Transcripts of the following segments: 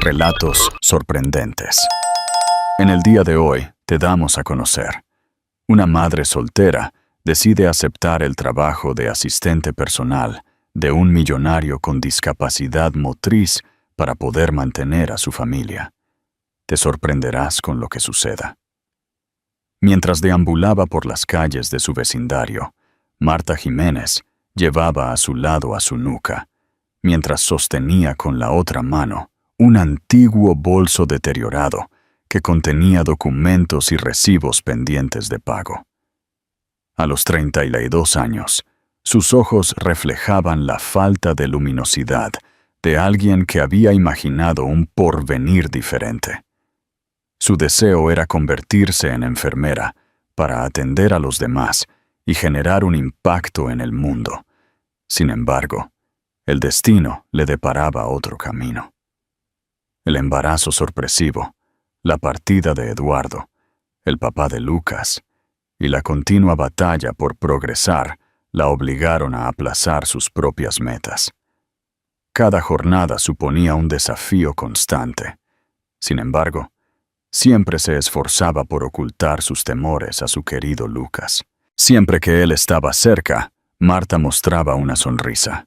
Relatos sorprendentes. En el día de hoy te damos a conocer. Una madre soltera decide aceptar el trabajo de asistente personal de un millonario con discapacidad motriz para poder mantener a su familia. Te sorprenderás con lo que suceda. Mientras deambulaba por las calles de su vecindario, Marta Jiménez llevaba a su lado a su nuca, mientras sostenía con la otra mano un antiguo bolso deteriorado que contenía documentos y recibos pendientes de pago. A los 32 años, sus ojos reflejaban la falta de luminosidad de alguien que había imaginado un porvenir diferente. Su deseo era convertirse en enfermera para atender a los demás y generar un impacto en el mundo. Sin embargo, el destino le deparaba otro camino. El embarazo sorpresivo, la partida de Eduardo, el papá de Lucas, y la continua batalla por progresar la obligaron a aplazar sus propias metas. Cada jornada suponía un desafío constante. Sin embargo, siempre se esforzaba por ocultar sus temores a su querido Lucas. Siempre que él estaba cerca, Marta mostraba una sonrisa.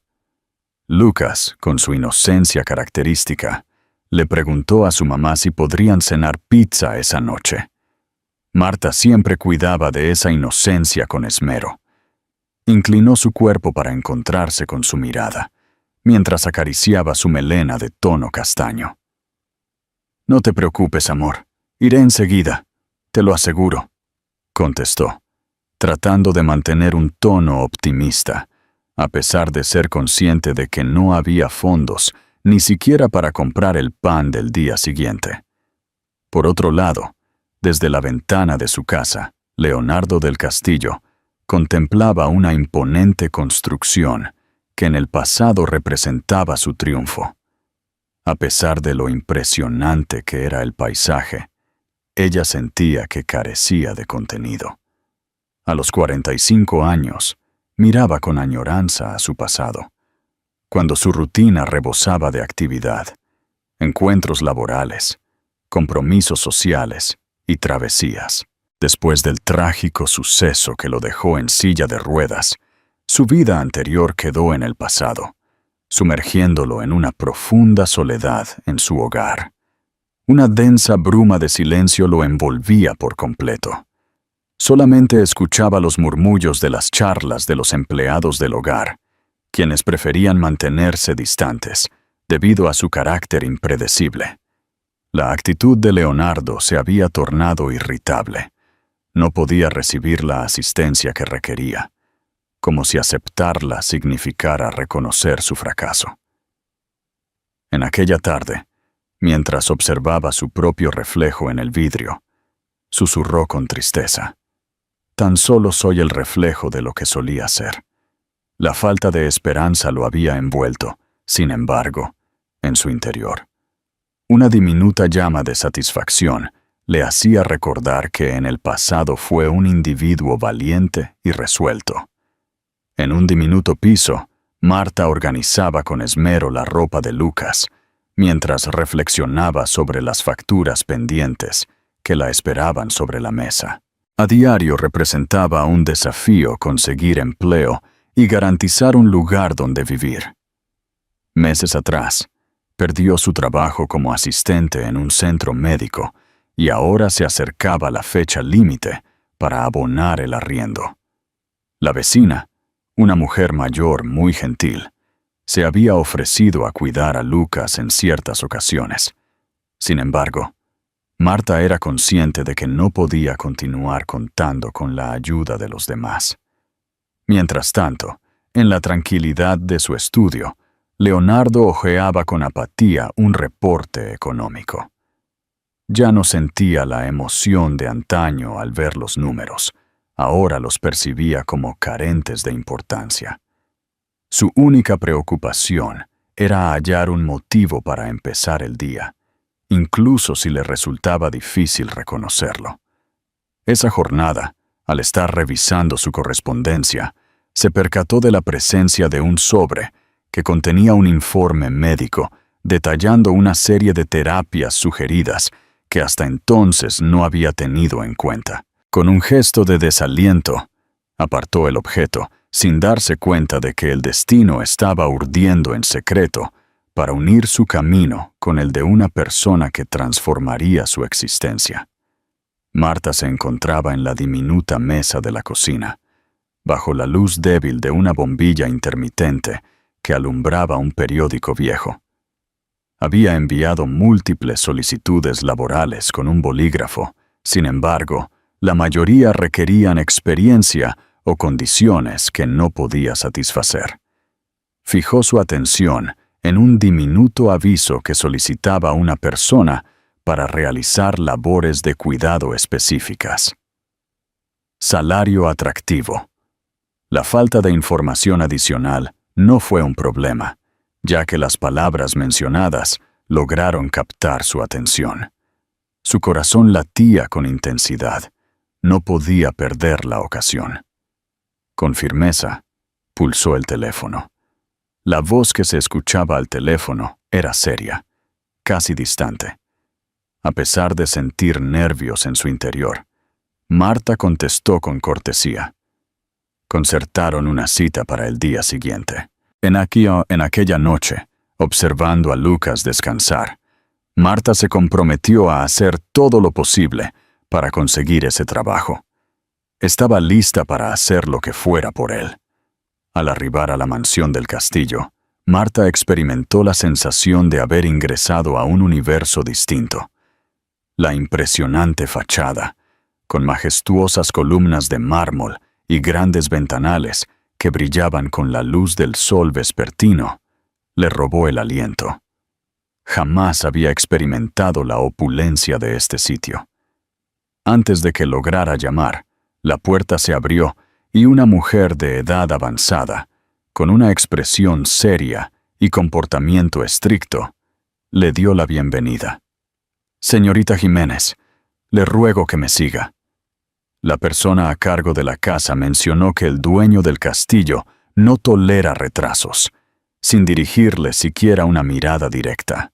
Lucas, con su inocencia característica, le preguntó a su mamá si podrían cenar pizza esa noche. Marta siempre cuidaba de esa inocencia con esmero. Inclinó su cuerpo para encontrarse con su mirada, mientras acariciaba su melena de tono castaño. «No te preocupes, amor. Iré enseguida, te lo aseguro», contestó, tratando de mantener un tono optimista, a pesar de ser consciente de que no había fondos ni siquiera para comprar el pan del día siguiente. Por otro lado, desde la ventana de su casa, Leonardo del Castillo contemplaba una imponente construcción que en el pasado representaba su triunfo. A pesar de lo impresionante que era el paisaje, ella sentía que carecía de contenido. A los 45 años, miraba con añoranza a su pasado, cuando su rutina rebosaba de actividad, encuentros laborales, compromisos sociales y travesías. Después del trágico suceso que lo dejó en silla de ruedas, su vida anterior quedó en el pasado, sumergiéndolo en una profunda soledad en su hogar. Una densa bruma de silencio lo envolvía por completo. Solamente escuchaba los murmullos de las charlas de los empleados del hogar, quienes preferían mantenerse distantes debido a su carácter impredecible. La actitud de Leonardo se había tornado irritable. No podía recibir la asistencia que requería, como si aceptarla significara reconocer su fracaso. En aquella tarde, mientras observaba su propio reflejo en el vidrio, susurró con tristeza: «Tan solo soy el reflejo de lo que solía ser». La falta de esperanza lo había envuelto, sin embargo, en su interior. Una diminuta llama de satisfacción le hacía recordar que en el pasado fue un individuo valiente y resuelto. En un diminuto piso, Marta organizaba con esmero la ropa de Lucas, mientras reflexionaba sobre las facturas pendientes que la esperaban sobre la mesa. A diario representaba un desafío conseguir empleo y garantizar un lugar donde vivir. Meses atrás, perdió su trabajo como asistente en un centro médico y ahora se acercaba la fecha límite para abonar el arriendo. La vecina, una mujer mayor muy gentil, se había ofrecido a cuidar a Lucas en ciertas ocasiones. Sin embargo, Marta era consciente de que no podía continuar contando con la ayuda de los demás. Mientras tanto, en la tranquilidad de su estudio, Leonardo hojeaba con apatía un reporte económico. Ya no sentía la emoción de antaño al ver los números, ahora los percibía como carentes de importancia. Su única preocupación era hallar un motivo para empezar el día, incluso si le resultaba difícil reconocerlo. Esa jornada, al estar revisando su correspondencia, se percató de la presencia de un sobre que contenía un informe médico detallando una serie de terapias sugeridas que hasta entonces no había tenido en cuenta. Con un gesto de desaliento, apartó el objeto, sin darse cuenta de que el destino estaba urdiendo en secreto para unir su camino con el de una persona que transformaría su existencia. Marta se encontraba en la diminuta mesa de la cocina, bajo la luz débil de una bombilla intermitente que alumbraba un periódico viejo. Había enviado múltiples solicitudes laborales con un bolígrafo. Sin embargo, la mayoría requerían experiencia o condiciones que no podía satisfacer. Fijó su atención en un diminuto aviso que solicitaba una persona para realizar labores de cuidado específicas. Salario atractivo. La falta de información adicional no fue un problema, ya que las palabras mencionadas lograron captar su atención. Su corazón latía con intensidad. No podía perder la ocasión. Con firmeza, pulsó el teléfono. La voz que se escuchaba al teléfono era seria, casi distante. A pesar de sentir nervios en su interior, Marta contestó con cortesía. Concertaron una cita para el día siguiente. En aquella noche, observando a Lucas descansar, Marta se comprometió a hacer todo lo posible para conseguir ese trabajo. Estaba lista para hacer lo que fuera por él. Al arribar a la mansión del castillo, Marta experimentó la sensación de haber ingresado a un universo distinto. La impresionante fachada, con majestuosas columnas de mármol y grandes ventanales que brillaban con la luz del sol vespertino, le robó el aliento. Jamás había experimentado la opulencia de este sitio. Antes de que lograra llamar, la puerta se abrió y una mujer de edad avanzada, con una expresión seria y comportamiento estricto, le dio la bienvenida. «Señorita Jiménez, le ruego que me siga». La persona a cargo de la casa mencionó que el dueño del castillo no tolera retrasos, sin dirigirle siquiera una mirada directa.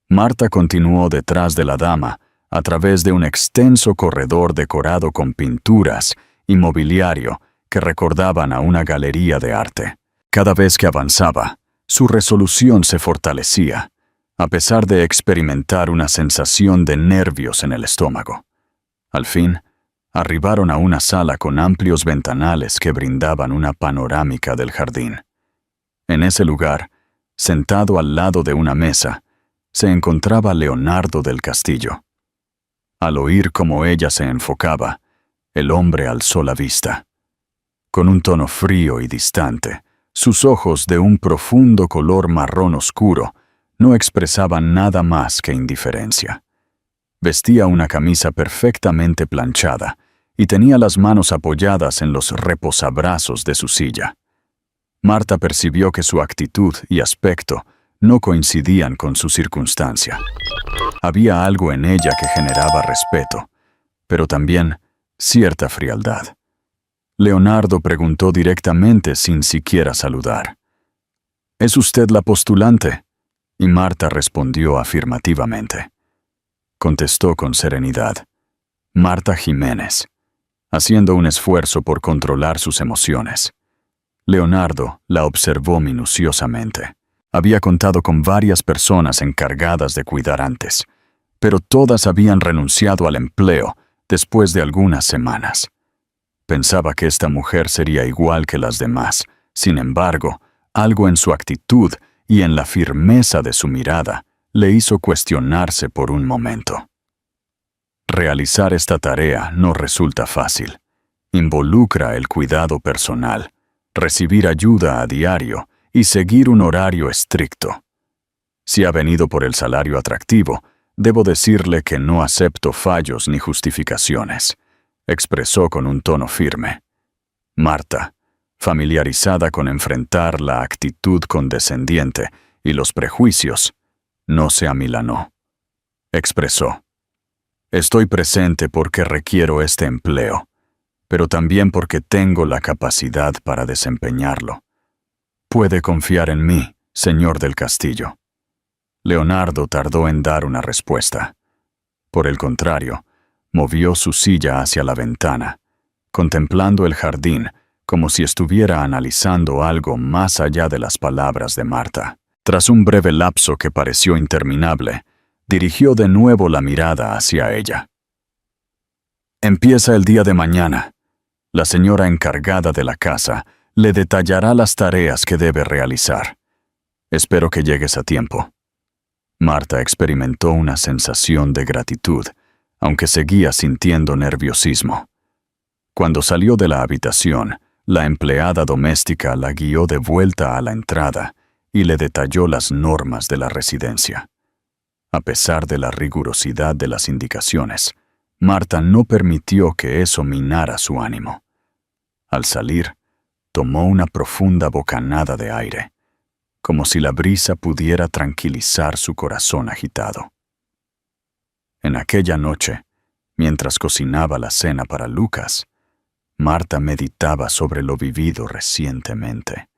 Marta continuó detrás de la dama, a través de un extenso corredor decorado con pinturas y mobiliario que recordaban a una galería de arte. Cada vez que avanzaba, su resolución se fortalecía, a pesar de experimentar una sensación de nervios en el estómago. Al fin, arribaron a una sala con amplios ventanales que brindaban una panorámica del jardín. En ese lugar, sentado al lado de una mesa, se encontraba Leonardo del Castillo. Al oír cómo ella se enfocaba, el hombre alzó la vista. Con un tono frío y distante, sus ojos de un profundo color marrón oscuro no expresaban nada más que indiferencia. Vestía una camisa perfectamente planchada y tenía las manos apoyadas en los reposabrazos de su silla. Marta percibió que su actitud y aspecto no coincidían con su circunstancia. Había algo en ella que generaba respeto, pero también cierta frialdad. Leonardo preguntó directamente sin siquiera saludar. «¿Es usted la postulante?» Y Marta respondió afirmativamente. Contestó con serenidad. «Marta Jiménez», haciendo un esfuerzo por controlar sus emociones. Leonardo la observó minuciosamente. Había contado con varias personas encargadas de cuidar antes, pero todas habían renunciado al empleo después de algunas semanas. Pensaba que esta mujer sería igual que las demás. Sin embargo, algo en su actitud y en la firmeza de su mirada le hizo cuestionarse por un momento. Realizar esta tarea no resulta fácil. Involucra el cuidado personal, recibir ayuda a diario y seguir un horario estricto. Si ha venido por el salario atractivo, debo decirle que no acepto fallos ni justificaciones, expresó con un tono firme. Marta, familiarizada con enfrentar la actitud condescendiente y los prejuicios, no se amilanó. Expresó: «Estoy presente porque requiero este empleo, pero también porque tengo la capacidad para desempeñarlo. Puede confiar en mí, señor del Castillo». Leonardo tardó en dar una respuesta. Por el contrario, movió su silla hacia la ventana, contemplando el jardín como si estuviera analizando algo más allá de las palabras de Marta. Tras un breve lapso que pareció interminable, dirigió de nuevo la mirada hacia ella. Empieza el día de mañana. La señora encargada de la casa le detallará las tareas que debe realizar. Espero que llegues a tiempo. Marta experimentó una sensación de gratitud, aunque seguía sintiendo nerviosismo. Cuando salió de la habitación, la empleada doméstica la guió de vuelta a la entrada y le detalló las normas de la residencia. A pesar de la rigurosidad de las indicaciones, Marta no permitió que eso minara su ánimo. Al salir, tomó una profunda bocanada de aire, como si la brisa pudiera tranquilizar su corazón agitado. En aquella noche, mientras cocinaba la cena para Lucas, Marta meditaba sobre lo vivido recientemente.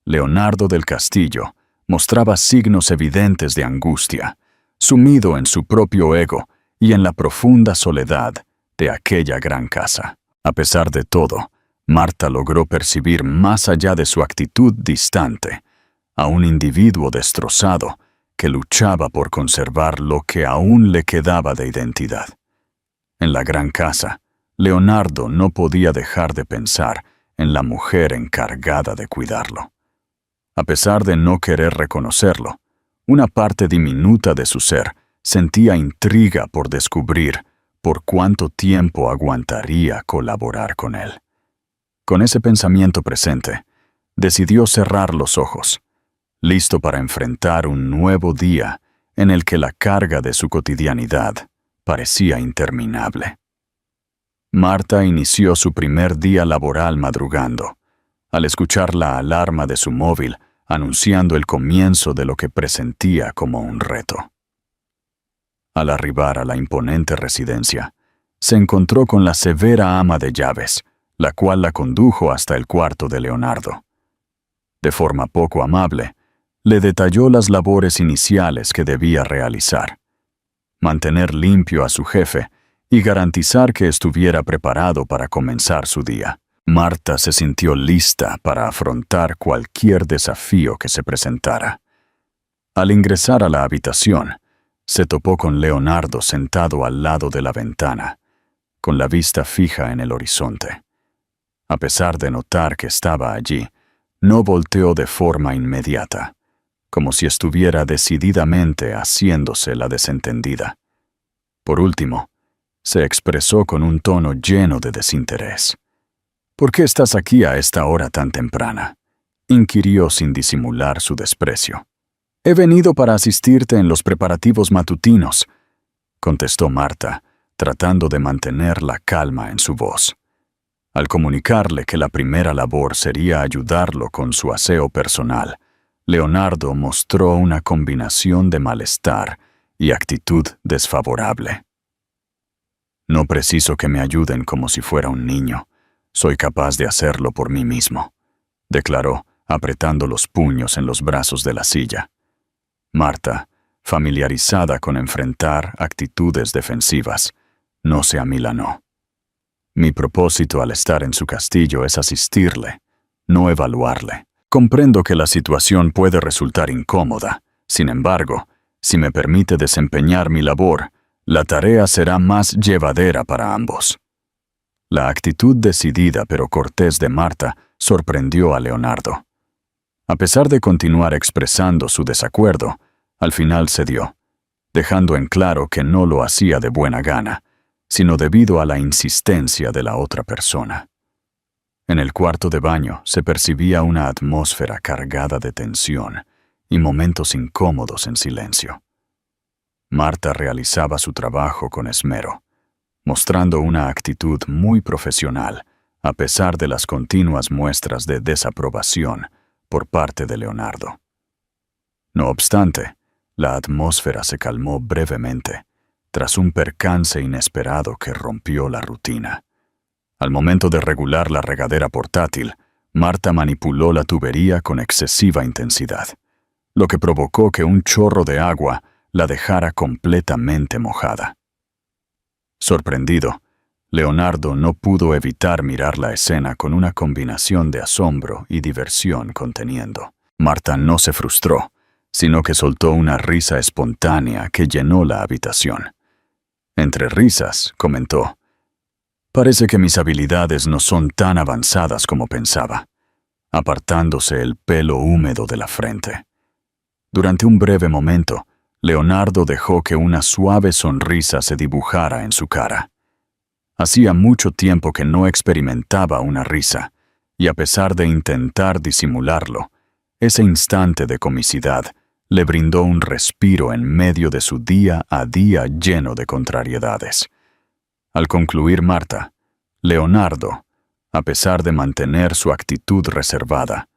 Leonardo del Castillo mostraba signos evidentes de angustia, sumido en su propio ego y en la profunda soledad de aquella gran casa. A pesar de todo, Marta logró percibir más allá de su actitud distante a un individuo destrozado que luchaba por conservar lo que aún le quedaba de identidad. En la gran casa, Leonardo no podía dejar de pensar en la mujer encargada de cuidarlo. A pesar de no querer reconocerlo, una parte diminuta de su ser sentía intriga por descubrir por cuánto tiempo aguantaría colaborar con él. Con ese pensamiento presente, decidió cerrar los ojos, listo para enfrentar un nuevo día en el que la carga de su cotidianidad parecía interminable. Marta inició su primer día laboral madrugando, al escuchar la alarma de su móvil anunciando el comienzo de lo que presentía como un reto. Al arribar a la imponente residencia, se encontró con la severa ama de llaves, la cual la condujo hasta el cuarto de Leonardo. De forma poco amable, le detalló las labores iniciales que debía realizar: mantener limpio a su jefe y garantizar que estuviera preparado para comenzar su día. Marta se sintió lista para afrontar cualquier desafío que se presentara. Al ingresar a la habitación, se topó con Leonardo sentado al lado de la ventana, con la vista fija en el horizonte. A pesar de notar que estaba allí, no volteó de forma inmediata, como si estuviera decididamente haciéndose la desentendida. Por último, se expresó con un tono lleno de desinterés. «¿Por qué estás aquí a esta hora tan temprana?», inquirió sin disimular su desprecio. «He venido para asistirte en los preparativos matutinos», contestó Marta, tratando de mantener la calma en su voz. Al comunicarle que la primera labor sería ayudarlo con su aseo personal, Leonardo mostró una combinación de malestar y actitud desfavorable. «No preciso que me ayuden como si fuera un niño. Soy capaz de hacerlo por mí mismo», declaró, apretando los puños en los brazos de la silla. Marta, familiarizada con enfrentar actitudes defensivas, no se amilanó. «Mi propósito al estar en su castillo es asistirle, no evaluarle. Comprendo que la situación puede resultar incómoda. Sin embargo, si me permite desempeñar mi labor, la tarea será más llevadera para ambos». La actitud decidida pero cortés de Marta sorprendió a Leonardo. A pesar de continuar expresando su desacuerdo, al final cedió, dejando en claro que no lo hacía de buena gana, sino debido a la insistencia de la otra persona. En el cuarto de baño se percibía una atmósfera cargada de tensión y momentos incómodos en silencio. Marta realizaba su trabajo con esmero, mostrando una actitud muy profesional, a pesar de las continuas muestras de desaprobación por parte de Leonardo. No obstante, la atmósfera se calmó brevemente, tras un percance inesperado que rompió la rutina. Al momento de regular la regadera portátil, Marta manipuló la tubería con excesiva intensidad. lo que provocó que un chorro de agua la dejara completamente mojada. Sorprendido, Leonardo no pudo evitar mirar la escena con una combinación de asombro y diversión conteniendo. Marta no se frustró, sino que soltó una risa espontánea que llenó la habitación. Entre risas, comentó: «Parece que mis habilidades no son tan avanzadas como pensaba», apartándose el pelo húmedo de la frente. Durante un breve momento, Leonardo dejó que una suave sonrisa se dibujara en su cara. Hacía mucho tiempo que no experimentaba una risa, y a pesar de intentar disimularlo, ese instante de comicidad le brindó un respiro en medio de su día a día lleno de contrariedades. Al concluir Marta, Leonardo, a pesar de mantener su actitud reservada,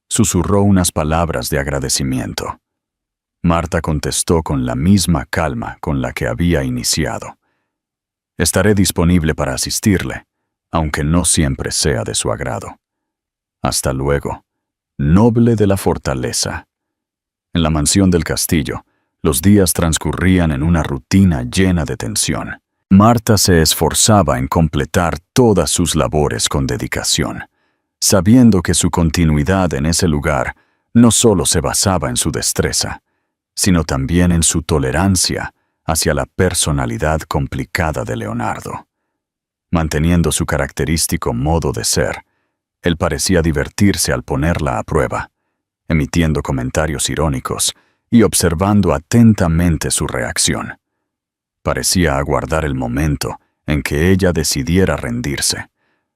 susurró unas palabras de agradecimiento. Marta contestó con la misma calma con la que había iniciado: «Estaré disponible para asistirle, aunque no siempre sea de su agrado. Hasta luego, noble de la fortaleza». En la mansión del castillo, los días transcurrían en una rutina llena de tensión. Marta se esforzaba en completar todas sus labores con dedicación, sabiendo que su continuidad en ese lugar no solo se basaba en su destreza, sino también en su tolerancia hacia la personalidad complicada de Leonardo. Manteniendo su característico modo de ser, él parecía divertirse al ponerla a prueba, emitiendo comentarios irónicos y observando atentamente su reacción. Parecía aguardar el momento en que ella decidiera rendirse,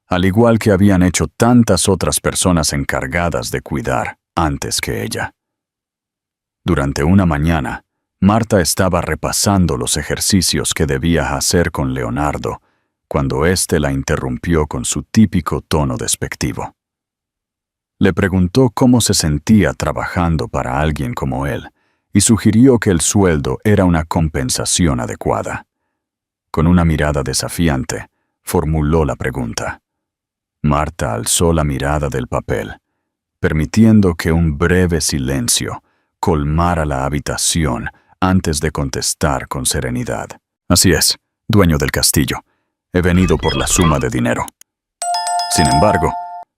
al igual que habían hecho tantas otras personas encargadas de cuidar antes que ella. Durante una mañana, Marta estaba repasando los ejercicios que debía hacer con Leonardo, cuando éste la interrumpió con su típico tono despectivo. Le preguntó cómo se sentía trabajando para alguien como él y sugirió que el sueldo era una compensación adecuada. Con una mirada desafiante, formuló la pregunta. Marta alzó la mirada del papel, permitiendo que un breve silencio colmara la habitación antes de contestar con serenidad. «Así es, dueño del castillo. He venido por la suma de dinero. Sin embargo,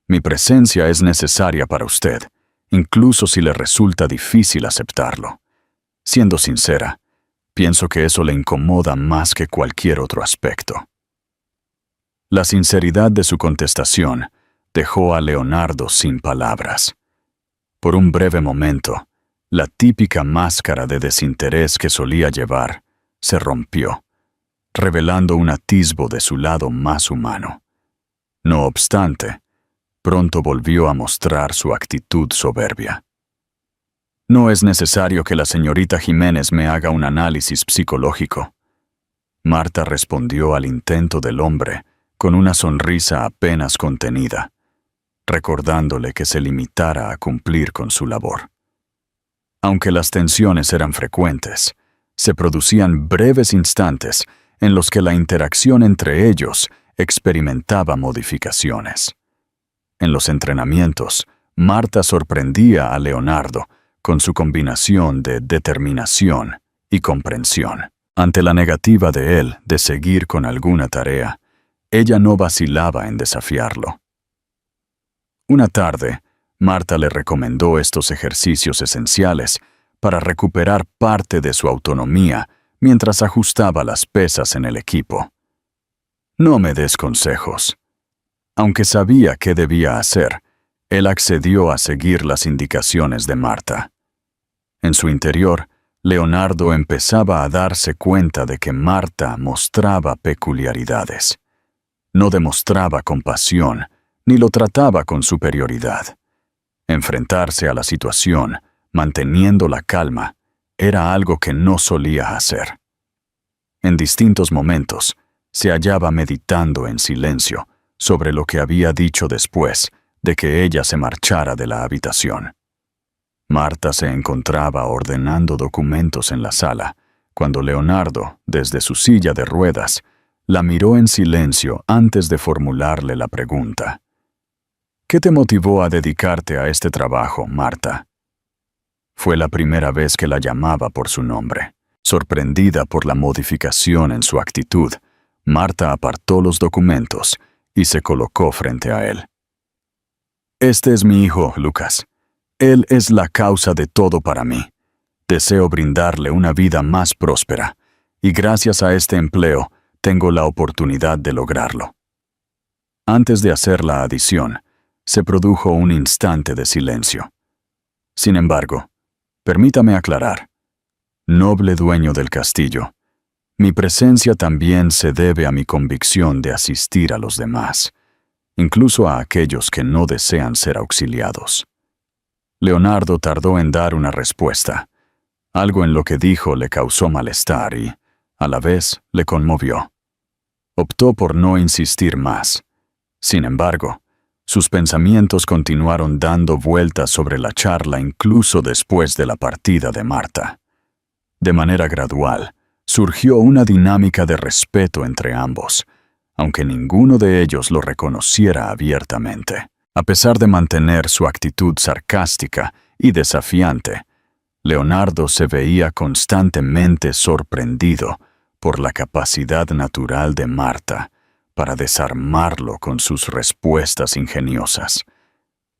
mi presencia es necesaria para usted, incluso si le resulta difícil aceptarlo. Siendo sincera, pienso que eso le incomoda más que cualquier otro aspecto». La sinceridad de su contestación dejó a Leonardo sin palabras. Por un breve momento, la típica máscara de desinterés que solía llevar se rompió, revelando un atisbo de su lado más humano. No obstante, pronto volvió a mostrar su actitud soberbia. «No es necesario que la señorita Jiménez me haga un análisis psicológico», Marta respondió al intento del hombre con una sonrisa apenas contenida, recordándole que se limitara a cumplir con su labor. Aunque las tensiones eran frecuentes, se producían breves instantes en los que la interacción entre ellos experimentaba modificaciones. En los entrenamientos, Marta sorprendía a Leonardo con su combinación de determinación y comprensión. Ante la negativa de él de seguir con alguna tarea, ella no vacilaba en desafiarlo. Una tarde, Marta le recomendó estos ejercicios esenciales para recuperar parte de su autonomía mientras ajustaba las pesas en el equipo. «No me des consejos». Aunque sabía qué debía hacer, él accedió a seguir las indicaciones de Marta. En su interior, Leonardo empezaba a darse cuenta de que Marta mostraba peculiaridades. No demostraba compasión, ni lo trataba con superioridad. Enfrentarse a la situación, manteniendo la calma, era algo que no solía hacer. En distintos momentos, se hallaba meditando en silencio sobre lo que había dicho después de que ella se marchara de la habitación. Marta se encontraba ordenando documentos en la sala, cuando Leonardo, desde su silla de ruedas, la miró en silencio antes de formularle la pregunta. «¿Qué te motivó a dedicarte a este trabajo, Marta?» Fue la primera vez que la llamaba por su nombre. Sorprendida por la modificación en su actitud, Marta apartó los documentos y se colocó frente a él. «Este es mi hijo, Lucas. Él es la causa de todo para mí. Deseo brindarle una vida más próspera, y gracias a este empleo tengo la oportunidad de lograrlo». Antes de hacer la adición, se produjo un instante de silencio. Sin embargo, permítame aclarar. Noble dueño del castillo, mi presencia también se debe a mi convicción de asistir a los demás, incluso a aquellos que no desean ser auxiliados. Leonardo tardó en dar una respuesta. Algo en lo que dijo le causó malestar y, a la vez, le conmovió. Optó por no insistir más. Sin embargo, sus pensamientos continuaron dando vueltas sobre la charla incluso después de la partida de Marta. De manera gradual, surgió una dinámica de respeto entre ambos, aunque ninguno de ellos lo reconociera abiertamente. A pesar de mantener su actitud sarcástica y desafiante, Leonardo se veía constantemente sorprendido por la capacidad natural de Marta para desarmarlo con sus respuestas ingeniosas.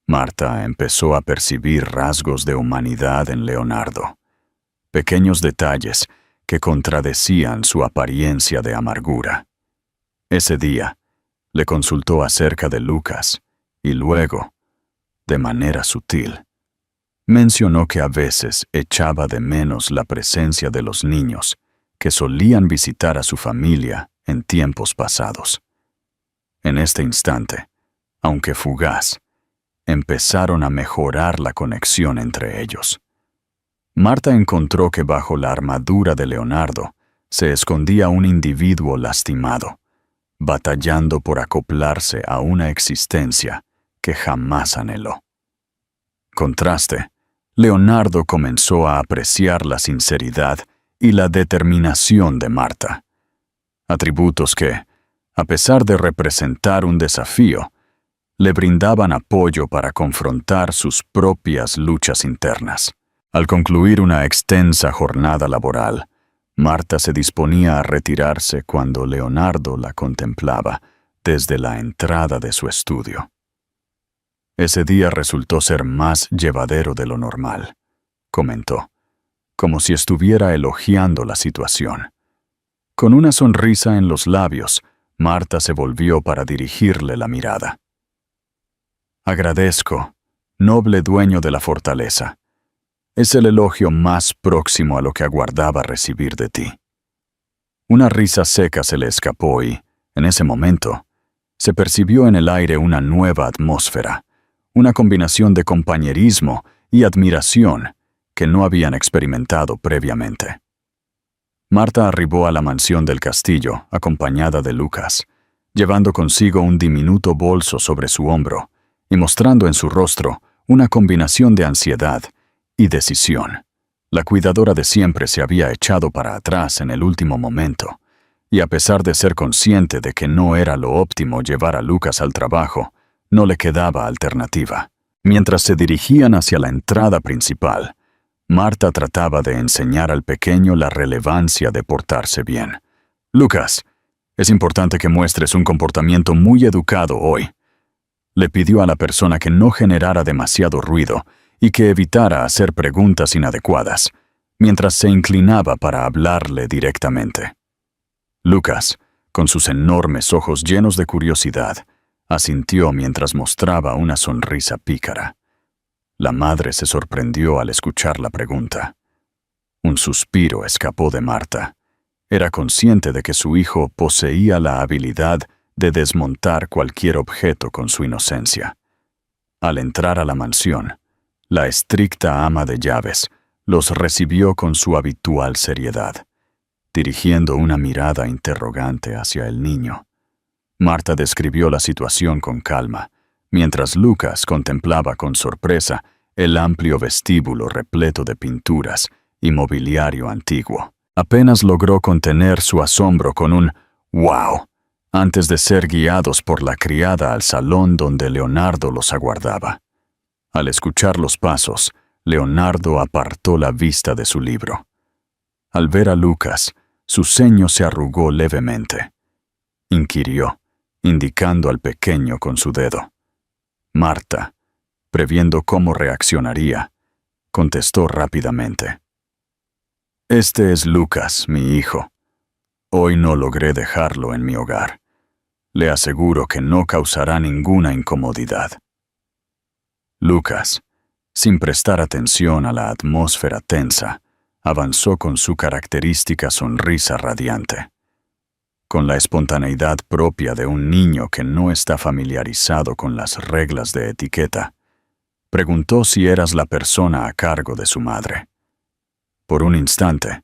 Marta empezó a percibir rasgos de humanidad en Leonardo, pequeños detalles que contradecían su apariencia de amargura. Ese día, le consultó acerca de Lucas y luego, de manera sutil, mencionó que a veces echaba de menos la presencia de los niños que solían visitar a su familia en tiempos pasados. En este instante, aunque fugaz, empezaron a mejorar la conexión entre ellos. Marta encontró que bajo la armadura de Leonardo se escondía un individuo lastimado, batallando por acoplarse a una existencia que jamás anheló. Contraste, Leonardo comenzó a apreciar la sinceridad y la determinación de Marta, atributos que, a pesar de representar un desafío, le brindaban apoyo para confrontar sus propias luchas internas. Al concluir una extensa jornada laboral, Marta se disponía a retirarse cuando Leonardo la contemplaba desde la entrada de su estudio. Ese día resultó ser más llevadero de lo normal, comentó, como si estuviera elogiando la situación. Con una sonrisa en los labios, Marta se volvió para dirigirle la mirada. «Agradezco, noble dueño de la fortaleza. Es el elogio más próximo a lo que aguardaba recibir de ti». Una risa seca se le escapó y, en ese momento, se percibió en el aire una nueva atmósfera, una combinación de compañerismo y admiración que no habían experimentado previamente. Marta arribó a la mansión del castillo, acompañada de Lucas, llevando consigo un diminuto bolso sobre su hombro y mostrando en su rostro una combinación de ansiedad y decisión. La cuidadora de siempre se había echado para atrás en el último momento, y a pesar de ser consciente de que no era lo óptimo llevar a Lucas al trabajo, no le quedaba alternativa. Mientras se dirigían hacia la entrada principal, Marta trataba de enseñar al pequeño la relevancia de portarse bien. «Lucas, es importante que muestres un comportamiento muy educado hoy», le pidió a la persona que no generara demasiado ruido y que evitara hacer preguntas inadecuadas, mientras se inclinaba para hablarle directamente. Lucas, con sus enormes ojos llenos de curiosidad, asintió mientras mostraba una sonrisa pícara. La madre se sorprendió al escuchar la pregunta. Un suspiro escapó de Marta. Era consciente de que su hijo poseía la habilidad de desmontar cualquier objeto con su inocencia. Al entrar a la mansión, la estricta ama de llaves los recibió con su habitual seriedad, dirigiendo una mirada interrogante hacia el niño. Marta describió la situación con calma, mientras Lucas contemplaba con sorpresa el amplio vestíbulo repleto de pinturas y mobiliario antiguo. Apenas logró contener su asombro con un «wow», antes de ser guiados por la criada al salón donde Leonardo los aguardaba. Al escuchar los pasos, Leonardo apartó la vista de su libro. Al ver a Lucas, su ceño se arrugó levemente. Inquirió, indicando al pequeño con su dedo. Marta, previendo cómo reaccionaría, contestó rápidamente. «Este es Lucas, mi hijo. Hoy no logré dejarlo en mi hogar. Le aseguro que no causará ninguna incomodidad». Lucas, sin prestar atención a la atmósfera tensa, avanzó con su característica sonrisa radiante. Con la espontaneidad propia de un niño que no está familiarizado con las reglas de etiqueta, preguntó si eras la persona a cargo de su madre. Por un instante,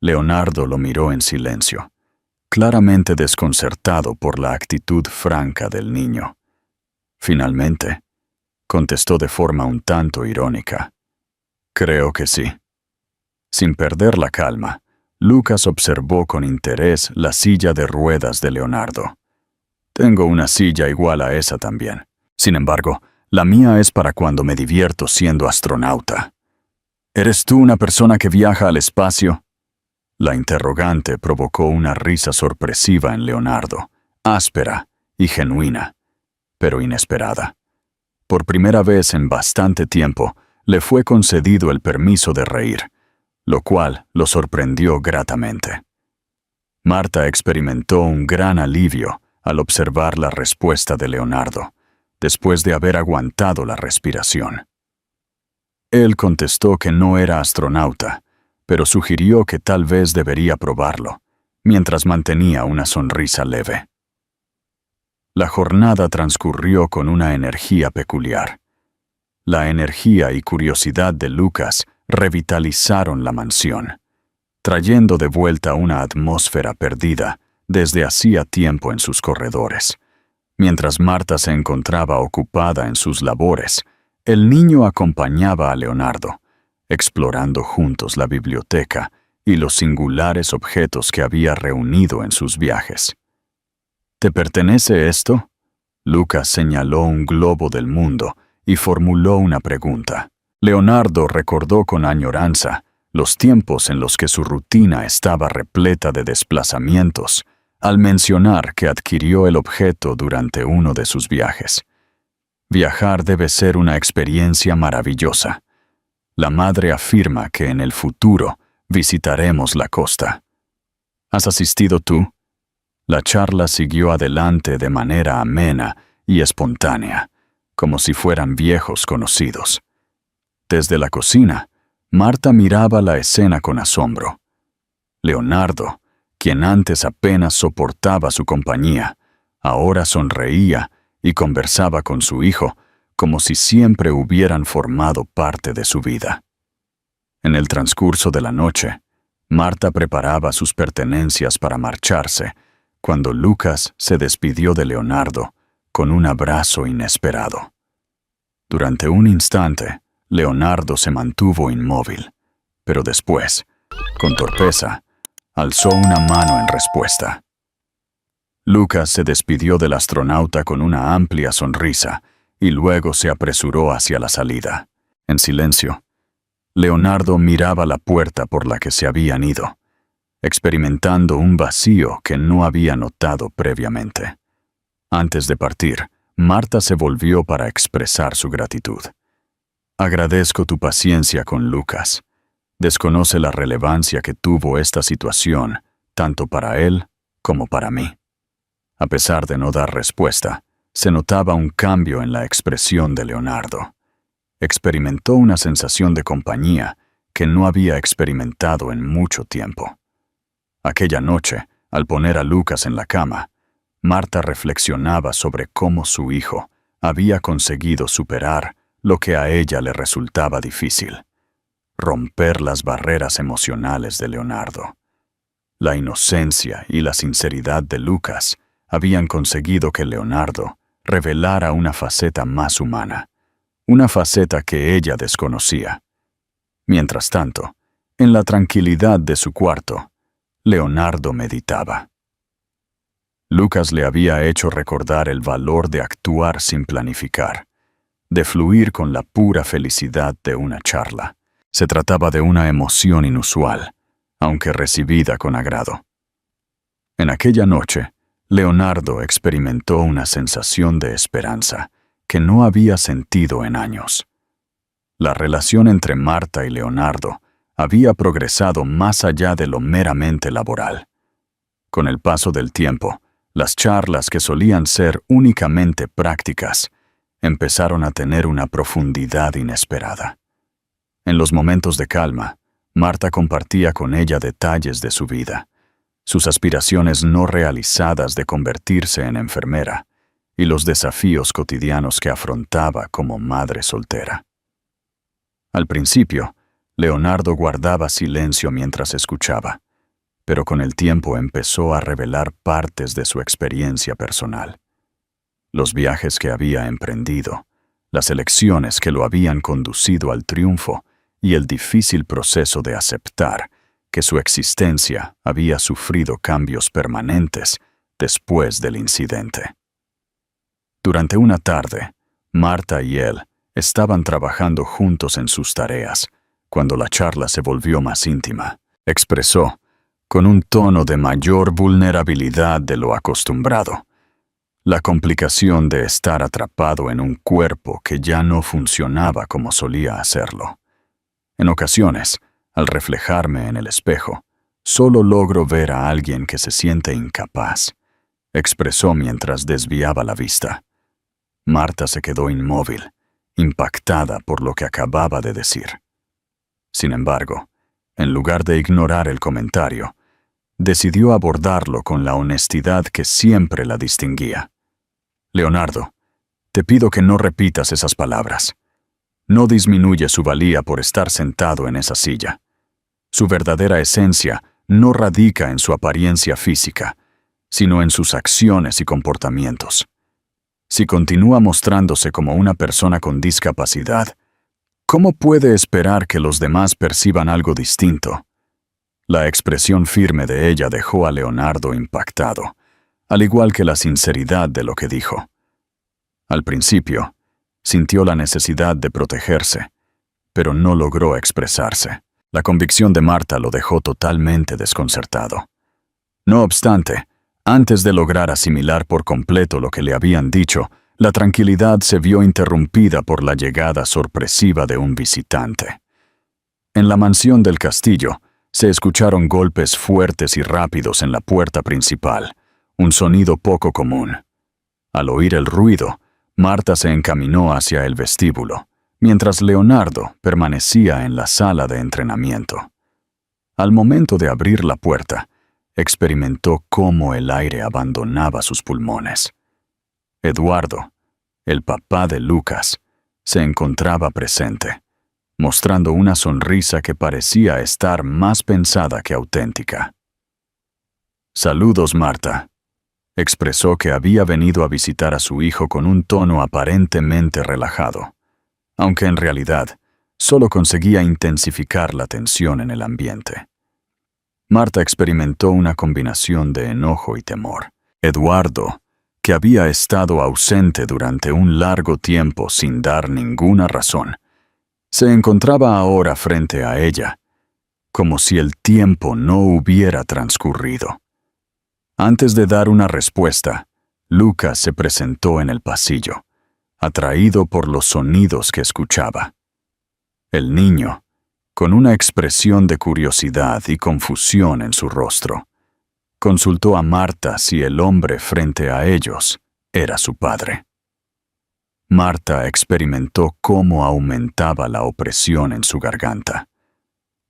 Leonardo lo miró en silencio, claramente desconcertado por la actitud franca del niño. Finalmente, contestó de forma un tanto irónica. «Creo que sí». Sin perder la calma, Lucas observó con interés la silla de ruedas de Leonardo. «Tengo una silla igual a esa también. Sin embargo, la mía es para cuando me divierto siendo astronauta». «¿Eres tú una persona que viaja al espacio?». La interrogante provocó una risa sorpresiva en Leonardo, áspera y genuina, pero inesperada. Por primera vez en bastante tiempo, le fue concedido el permiso de reír, lo cual lo sorprendió gratamente. Marta experimentó un gran alivio al observar la respuesta de Leonardo, después de haber aguantado la respiración. Él contestó que no era astronauta, pero sugirió que tal vez debería probarlo, mientras mantenía una sonrisa leve. La jornada transcurrió con una energía peculiar. La energía y curiosidad de Lucas revitalizaron la mansión, trayendo de vuelta una atmósfera perdida desde hacía tiempo en sus corredores. Mientras Marta se encontraba ocupada en sus labores, el niño acompañaba a Leonardo, explorando juntos la biblioteca y los singulares objetos que había reunido en sus viajes. «¿Te pertenece esto?». Lucas señaló un globo del mundo y formuló una pregunta. Leonardo recordó con añoranza los tiempos en los que su rutina estaba repleta de desplazamientos, al mencionar que adquirió el objeto durante uno de sus viajes. Viajar debe ser una experiencia maravillosa. La madre afirma que en el futuro visitaremos la costa. ¿Has asistido tú? La charla siguió adelante de manera amena y espontánea, como si fueran viejos conocidos. Desde la cocina, Marta miraba la escena con asombro. Leonardo, quien antes apenas soportaba su compañía, ahora sonreía y conversaba con su hijo como si siempre hubieran formado parte de su vida. En el transcurso de la noche, Marta preparaba sus pertenencias para marcharse, cuando Lucas se despidió de Leonardo con un abrazo inesperado. Durante un instante, Leonardo se mantuvo inmóvil, pero después, con torpeza, alzó una mano en respuesta. Lucas se despidió del astronauta con una amplia sonrisa y luego se apresuró hacia la salida. En silencio, Leonardo miraba la puerta por la que se habían ido, experimentando un vacío que no había notado previamente. Antes de partir, Marta se volvió para expresar su gratitud. «Agradezco tu paciencia con Lucas. Desconoce la relevancia que tuvo esta situación, tanto para él como para mí». A pesar de no dar respuesta, se notaba un cambio en la expresión de Leonardo. Experimentó una sensación de compañía que no había experimentado en mucho tiempo. Aquella noche, al poner a Lucas en la cama, Marta reflexionaba sobre cómo su hijo había conseguido superar lo que a ella le resultaba difícil: romper las barreras emocionales de Leonardo. La inocencia y la sinceridad de Lucas habían conseguido que Leonardo revelara una faceta más humana, una faceta que ella desconocía. Mientras tanto, en la tranquilidad de su cuarto, Leonardo meditaba. Lucas le había hecho recordar el valor de actuar sin planificar, de fluir con la pura felicidad de una charla. Se trataba de una emoción inusual, aunque recibida con agrado. En aquella noche, Leonardo experimentó una sensación de esperanza que no había sentido en años. La relación entre Marta y Leonardo había progresado más allá de lo meramente laboral. Con el paso del tiempo, las charlas que solían ser únicamente prácticas empezaron a tener una profundidad inesperada. En los momentos de calma, Marta compartía con ella detalles de su vida, sus aspiraciones no realizadas de convertirse en enfermera y los desafíos cotidianos que afrontaba como madre soltera. Al principio, Leonardo guardaba silencio mientras escuchaba, pero con el tiempo empezó a revelar partes de su experiencia personal. Los viajes que había emprendido, las elecciones que lo habían conducido al triunfo y el difícil proceso de aceptar que su existencia había sufrido cambios permanentes después del incidente. Durante una tarde, Marta y él estaban trabajando juntos en sus tareas, cuando la charla se volvió más íntima. Expresó, con un tono de mayor vulnerabilidad de lo acostumbrado, la complicación de estar atrapado en un cuerpo que ya no funcionaba como solía hacerlo. En ocasiones, al reflejarme en el espejo, solo logro ver a alguien que se siente incapaz, expresó mientras desviaba la vista. Marta se quedó inmóvil, impactada por lo que acababa de decir. Sin embargo, en lugar de ignorar el comentario, decidió abordarlo con la honestidad que siempre la distinguía. Leonardo, te pido que no repitas esas palabras. No disminuye su valía por estar sentado en esa silla. Su verdadera esencia no radica en su apariencia física, sino en sus acciones y comportamientos. Si continúa mostrándose como una persona con discapacidad, ¿cómo puede esperar que los demás perciban algo distinto? La expresión firme de ella dejó a Leonardo impactado, al igual que la sinceridad de lo que dijo. Al principio, sintió la necesidad de protegerse, pero no logró expresarse. La convicción de Marta lo dejó totalmente desconcertado. No obstante, antes de lograr asimilar por completo lo que le habían dicho, la tranquilidad se vio interrumpida por la llegada sorpresiva de un visitante. En la mansión del castillo, se escucharon golpes fuertes y rápidos en la puerta principal, un sonido poco común. Al oír el ruido, Marta se encaminó hacia el vestíbulo, mientras Leonardo permanecía en la sala de entrenamiento. Al momento de abrir la puerta, experimentó cómo el aire abandonaba sus pulmones. Eduardo, el papá de Lucas, se encontraba presente, mostrando una sonrisa que parecía estar más pensada que auténtica. «Saludos, Marta», expresó que había venido a visitar a su hijo con un tono aparentemente relajado, aunque en realidad solo conseguía intensificar la tensión en el ambiente. Marta experimentó una combinación de enojo y temor. Eduardo, que había estado ausente durante un largo tiempo sin dar ninguna razón, se encontraba ahora frente a ella, como si el tiempo no hubiera transcurrido. Antes de dar una respuesta, Lucas se presentó en el pasillo, atraído por los sonidos que escuchaba. El niño, con una expresión de curiosidad y confusión en su rostro, consultó a Marta si el hombre frente a ellos era su padre. Marta experimentó cómo aumentaba la opresión en su garganta.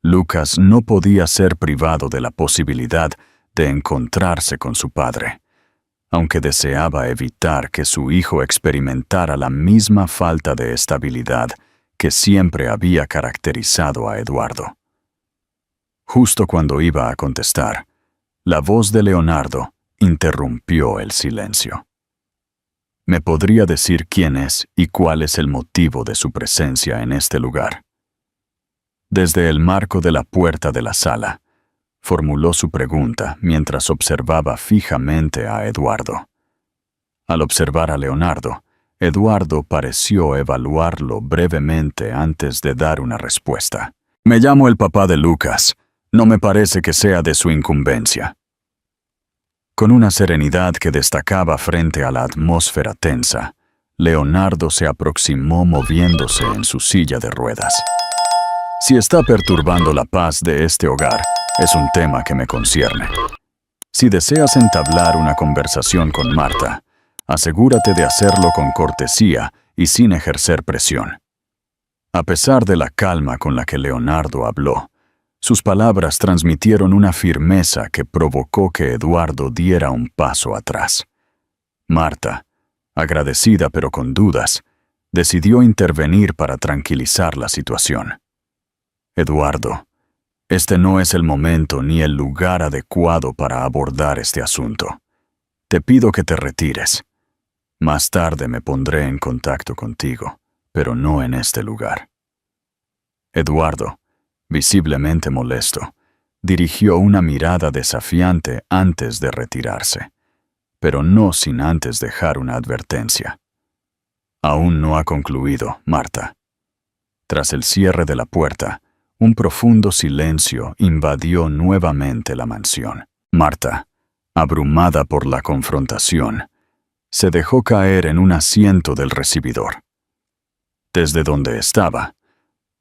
Lucas no podía ser privado de la posibilidad de encontrarse con su padre, aunque deseaba evitar que su hijo experimentara la misma falta de estabilidad que siempre había caracterizado a Eduardo. Justo cuando iba a contestar, la voz de Leonardo interrumpió el silencio. ¿Me podría decir quién es y cuál es el motivo de su presencia en este lugar? Desde el marco de la puerta de la sala, formuló su pregunta mientras observaba fijamente a Eduardo. Al observar a Leonardo, Eduardo pareció evaluarlo brevemente antes de dar una respuesta. Me llamo el papá de Lucas. No me parece que sea de su incumbencia. Con una serenidad que destacaba frente a la atmósfera tensa, Leonardo se aproximó moviéndose en su silla de ruedas. Si está perturbando la paz de este hogar, es un tema que me concierne. Si deseas entablar una conversación con Marta, asegúrate de hacerlo con cortesía y sin ejercer presión. A pesar de la calma con la que Leonardo habló, sus palabras transmitieron una firmeza que provocó que Eduardo diera un paso atrás. Marta, agradecida pero con dudas, decidió intervenir para tranquilizar la situación. Eduardo, este no es el momento ni el lugar adecuado para abordar este asunto. Te pido que te retires. Más tarde me pondré en contacto contigo, pero no en este lugar. Eduardo, visiblemente molesto, dirigió una mirada desafiante antes de retirarse, pero no sin antes dejar una advertencia. Aún no ha concluido, Marta. Tras el cierre de la puerta, un profundo silencio invadió nuevamente la mansión. Marta, abrumada por la confrontación, se dejó caer en un asiento del recibidor. Desde donde estaba,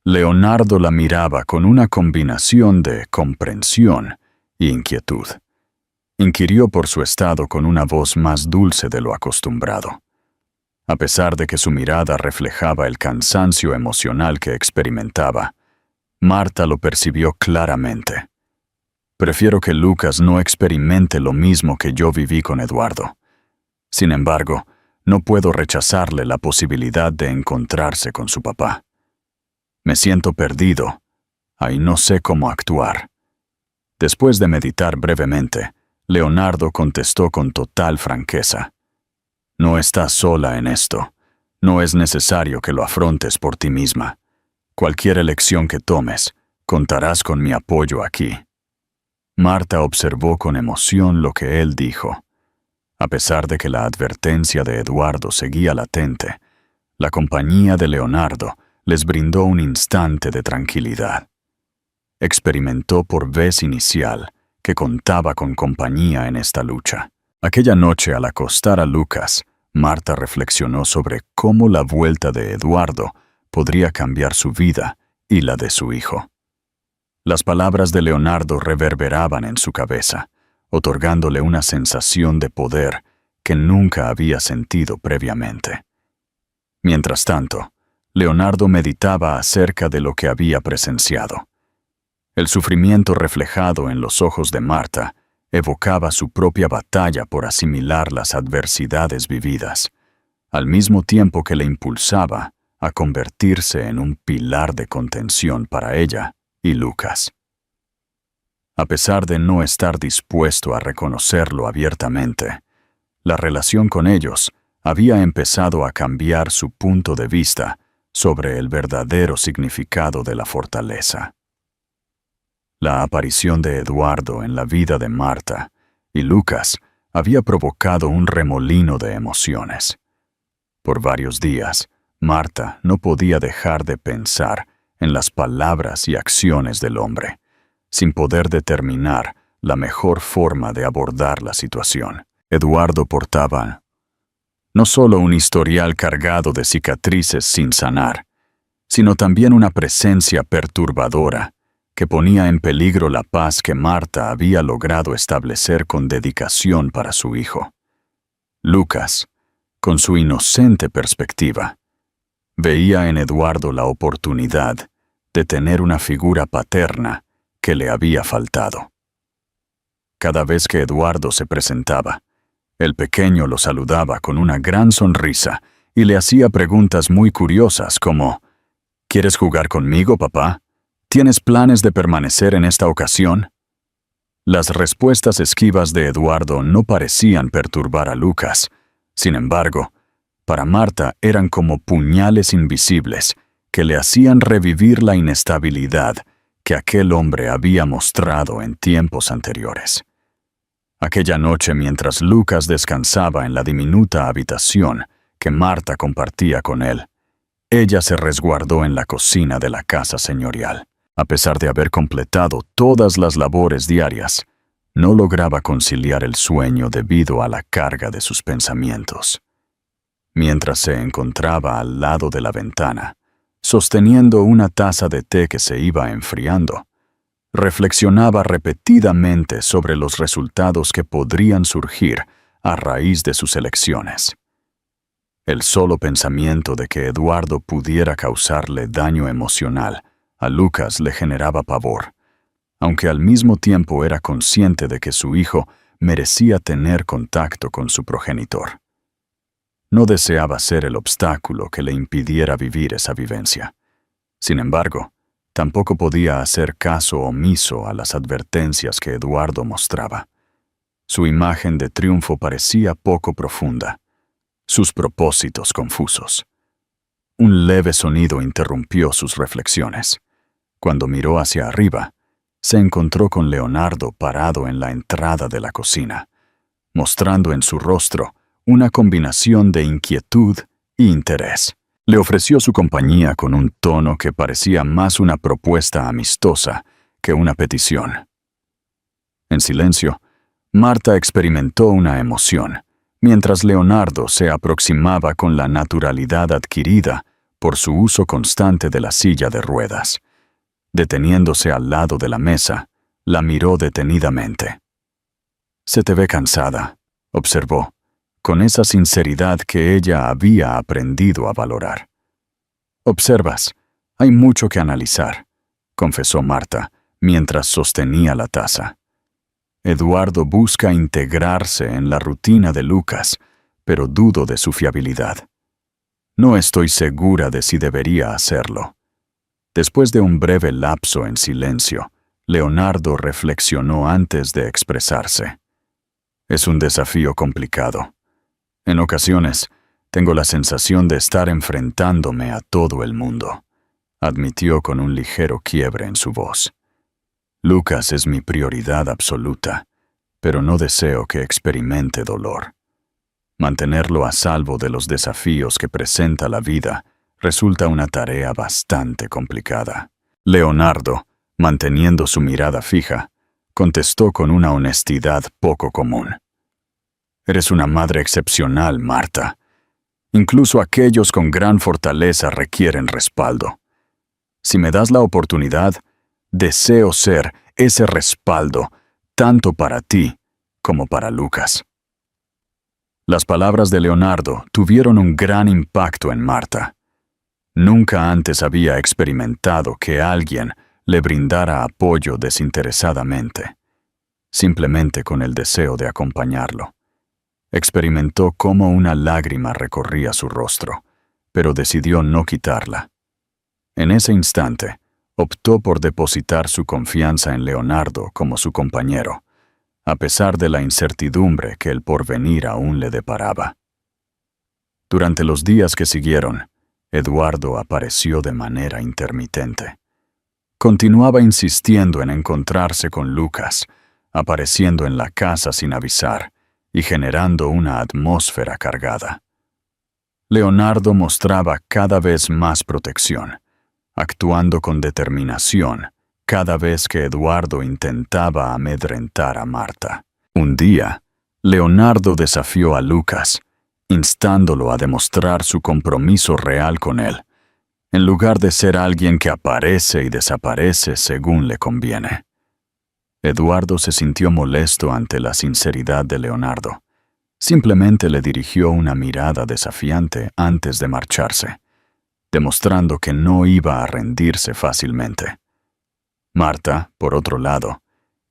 Leonardo la miraba con una combinación de comprensión e inquietud. Inquirió por su estado con una voz más dulce de lo acostumbrado. A pesar de que su mirada reflejaba el cansancio emocional que experimentaba, Marta lo percibió claramente. Prefiero que Lucas no experimente lo mismo que yo viví con Eduardo. Sin embargo, no puedo rechazarle la posibilidad de encontrarse con su papá. Me siento perdido, y no sé cómo actuar. Después de meditar brevemente, Leonardo contestó con total franqueza. No estás sola en esto. No es necesario que lo afrontes por ti misma. Cualquier elección que tomes, contarás con mi apoyo aquí. Marta observó con emoción lo que él dijo. A pesar de que la advertencia de Eduardo seguía latente, la compañía de Leonardo les brindó un instante de tranquilidad. Experimentó por vez inicial que contaba con compañía en esta lucha. Aquella noche, al acostar a Lucas, Marta reflexionó sobre cómo la vuelta de Eduardo podría cambiar su vida y la de su hijo. Las palabras de Leonardo reverberaban en su cabeza, otorgándole una sensación de poder que nunca había sentido previamente. Mientras tanto, Leonardo meditaba acerca de lo que había presenciado. El sufrimiento reflejado en los ojos de Marta evocaba su propia batalla por asimilar las adversidades vividas, al mismo tiempo que le impulsaba a convertirse en un pilar de contención para ella y Lucas. A pesar de no estar dispuesto a reconocerlo abiertamente, la relación con ellos había empezado a cambiar su punto de vista sobre el verdadero significado de la fortaleza. La aparición de Eduardo en la vida de Marta y Lucas había provocado un remolino de emociones. Por varios días, Marta no podía dejar de pensar en las palabras y acciones del hombre, sin poder determinar la mejor forma de abordar la situación. Eduardo portaba no solo un historial cargado de cicatrices sin sanar, sino también una presencia perturbadora que ponía en peligro la paz que Marta había logrado establecer con dedicación para su hijo. Lucas, con su inocente perspectiva, veía en Eduardo la oportunidad de tener una figura paterna que le había faltado. Cada vez que Eduardo se presentaba, el pequeño lo saludaba con una gran sonrisa y le hacía preguntas muy curiosas como: ¿Quieres jugar conmigo, papá? ¿Tienes planes de permanecer en esta ocasión? Las respuestas esquivas de Eduardo no parecían perturbar a Lucas. Sin embargo, para Marta eran como puñales invisibles que le hacían revivir la inestabilidad que aquel hombre había mostrado en tiempos anteriores. Aquella noche, mientras Lucas descansaba en la diminuta habitación que Marta compartía con él, ella se resguardó en la cocina de la casa señorial. A pesar de haber completado todas las labores diarias, no lograba conciliar el sueño debido a la carga de sus pensamientos. Mientras se encontraba al lado de la ventana, sosteniendo una taza de té que se iba enfriando, reflexionaba repetidamente sobre los resultados que podrían surgir a raíz de sus elecciones. El solo pensamiento de que Eduardo pudiera causarle daño emocional a Lucas le generaba pavor, aunque al mismo tiempo era consciente de que su hijo merecía tener contacto con su progenitor. No deseaba ser el obstáculo que le impidiera vivir esa vivencia. Sin embargo, tampoco podía hacer caso omiso a las advertencias que Eduardo mostraba. Su imagen de triunfo parecía poco profunda, sus propósitos confusos. Un leve sonido interrumpió sus reflexiones. Cuando miró hacia arriba, se encontró con Leonardo parado en la entrada de la cocina, mostrando en su rostro una combinación de inquietud e interés. Le ofreció su compañía con un tono que parecía más una propuesta amistosa que una petición. En silencio, Marta experimentó una emoción, mientras Leonardo se aproximaba con la naturalidad adquirida por su uso constante de la silla de ruedas. Deteniéndose al lado de la mesa, la miró detenidamente. «Se te ve cansada», observó, con esa sinceridad que ella había aprendido a valorar. «Observas, hay mucho que analizar», confesó Marta, mientras sostenía la taza. «Eduardo busca integrarse en la rutina de Lucas, pero dudo de su fiabilidad. No estoy segura de si debería hacerlo». Después de un breve lapso en silencio, Leonardo reflexionó antes de expresarse. «Es un desafío complicado. En ocasiones, tengo la sensación de estar enfrentándome a todo el mundo», admitió con un ligero quiebre en su voz. «Lucas es mi prioridad absoluta, pero no deseo que experimente dolor. Mantenerlo a salvo de los desafíos que presenta la vida resulta una tarea bastante complicada». Leonardo, manteniendo su mirada fija, contestó con una honestidad poco común. «Eres una madre excepcional, Marta. Incluso aquellos con gran fortaleza requieren respaldo. Si me das la oportunidad, deseo ser ese respaldo tanto para ti como para Lucas». Las palabras de Leonardo tuvieron un gran impacto en Marta. Nunca antes había experimentado que alguien le brindara apoyo desinteresadamente, simplemente con el deseo de acompañarlo. Experimentó cómo una lágrima recorría su rostro, pero decidió no quitarla. En ese instante, optó por depositar su confianza en Leonardo como su compañero, a pesar de la incertidumbre que el porvenir aún le deparaba. Durante los días que siguieron, Eduardo apareció de manera intermitente. Continuaba insistiendo en encontrarse con Lucas, apareciendo en la casa sin avisar y generando una atmósfera cargada. Leonardo mostraba cada vez más protección, actuando con determinación cada vez que Eduardo intentaba amedrentar a Marta. Un día, Leonardo desafió a Lucas, instándolo a demostrar su compromiso real con él, en lugar de ser alguien que aparece y desaparece según le conviene. Eduardo se sintió molesto ante la sinceridad de Leonardo. Simplemente le dirigió una mirada desafiante antes de marcharse, demostrando que no iba a rendirse fácilmente. Marta, por otro lado,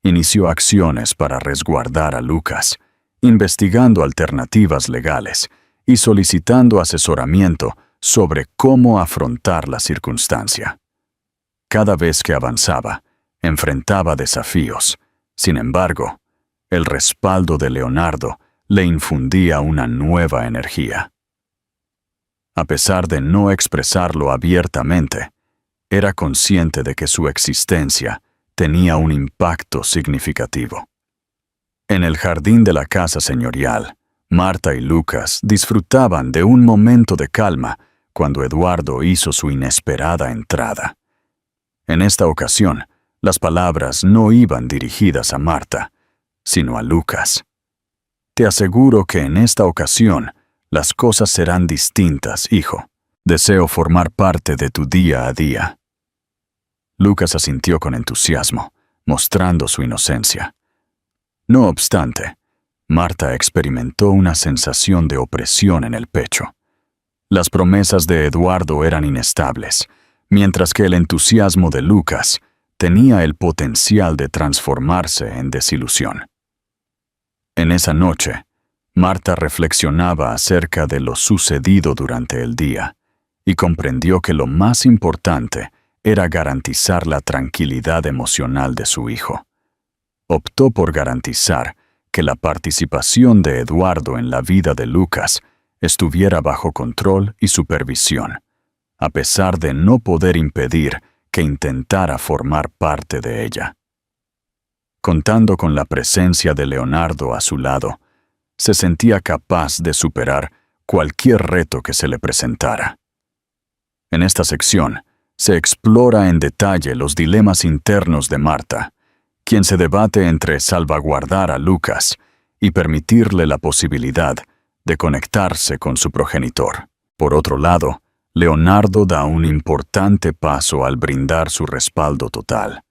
inició acciones para resguardar a Lucas, investigando alternativas legales y solicitando asesoramiento sobre cómo afrontar la circunstancia. Cada vez que avanzaba, enfrentaba desafíos. Sin embargo, el respaldo de Leonardo le infundía una nueva energía. A pesar de no expresarlo abiertamente, era consciente de que su existencia tenía un impacto significativo. En el jardín de la casa señorial, Marta y Lucas disfrutaban de un momento de calma cuando Eduardo hizo su inesperada entrada. En esta ocasión, las palabras no iban dirigidas a Marta, sino a Lucas. Te aseguro que en esta ocasión las cosas serán distintas, hijo. Deseo formar parte de tu día a día. Lucas asintió con entusiasmo, mostrando su inocencia. No obstante, Marta experimentó una sensación de opresión en el pecho. Las promesas de Eduardo eran inestables, mientras que el entusiasmo de Lucas tenía el potencial de transformarse en desilusión. En esa noche, Marta reflexionaba acerca de lo sucedido durante el día y comprendió que lo más importante era garantizar la tranquilidad emocional de su hijo. Optó por garantizar que la participación de Eduardo en la vida de Lucas estuviera bajo control y supervisión, a pesar de no poder impedir que intentara formar parte de ella. Contando con la presencia de Leonardo a su lado, se sentía capaz de superar cualquier reto que se le presentara. En esta sección, se explora en detalle los dilemas internos de Marta, quien se debate entre salvaguardar a Lucas y permitirle la posibilidad de conectarse con su progenitor. Por otro lado, Leonardo da un importante paso al brindar su respaldo total,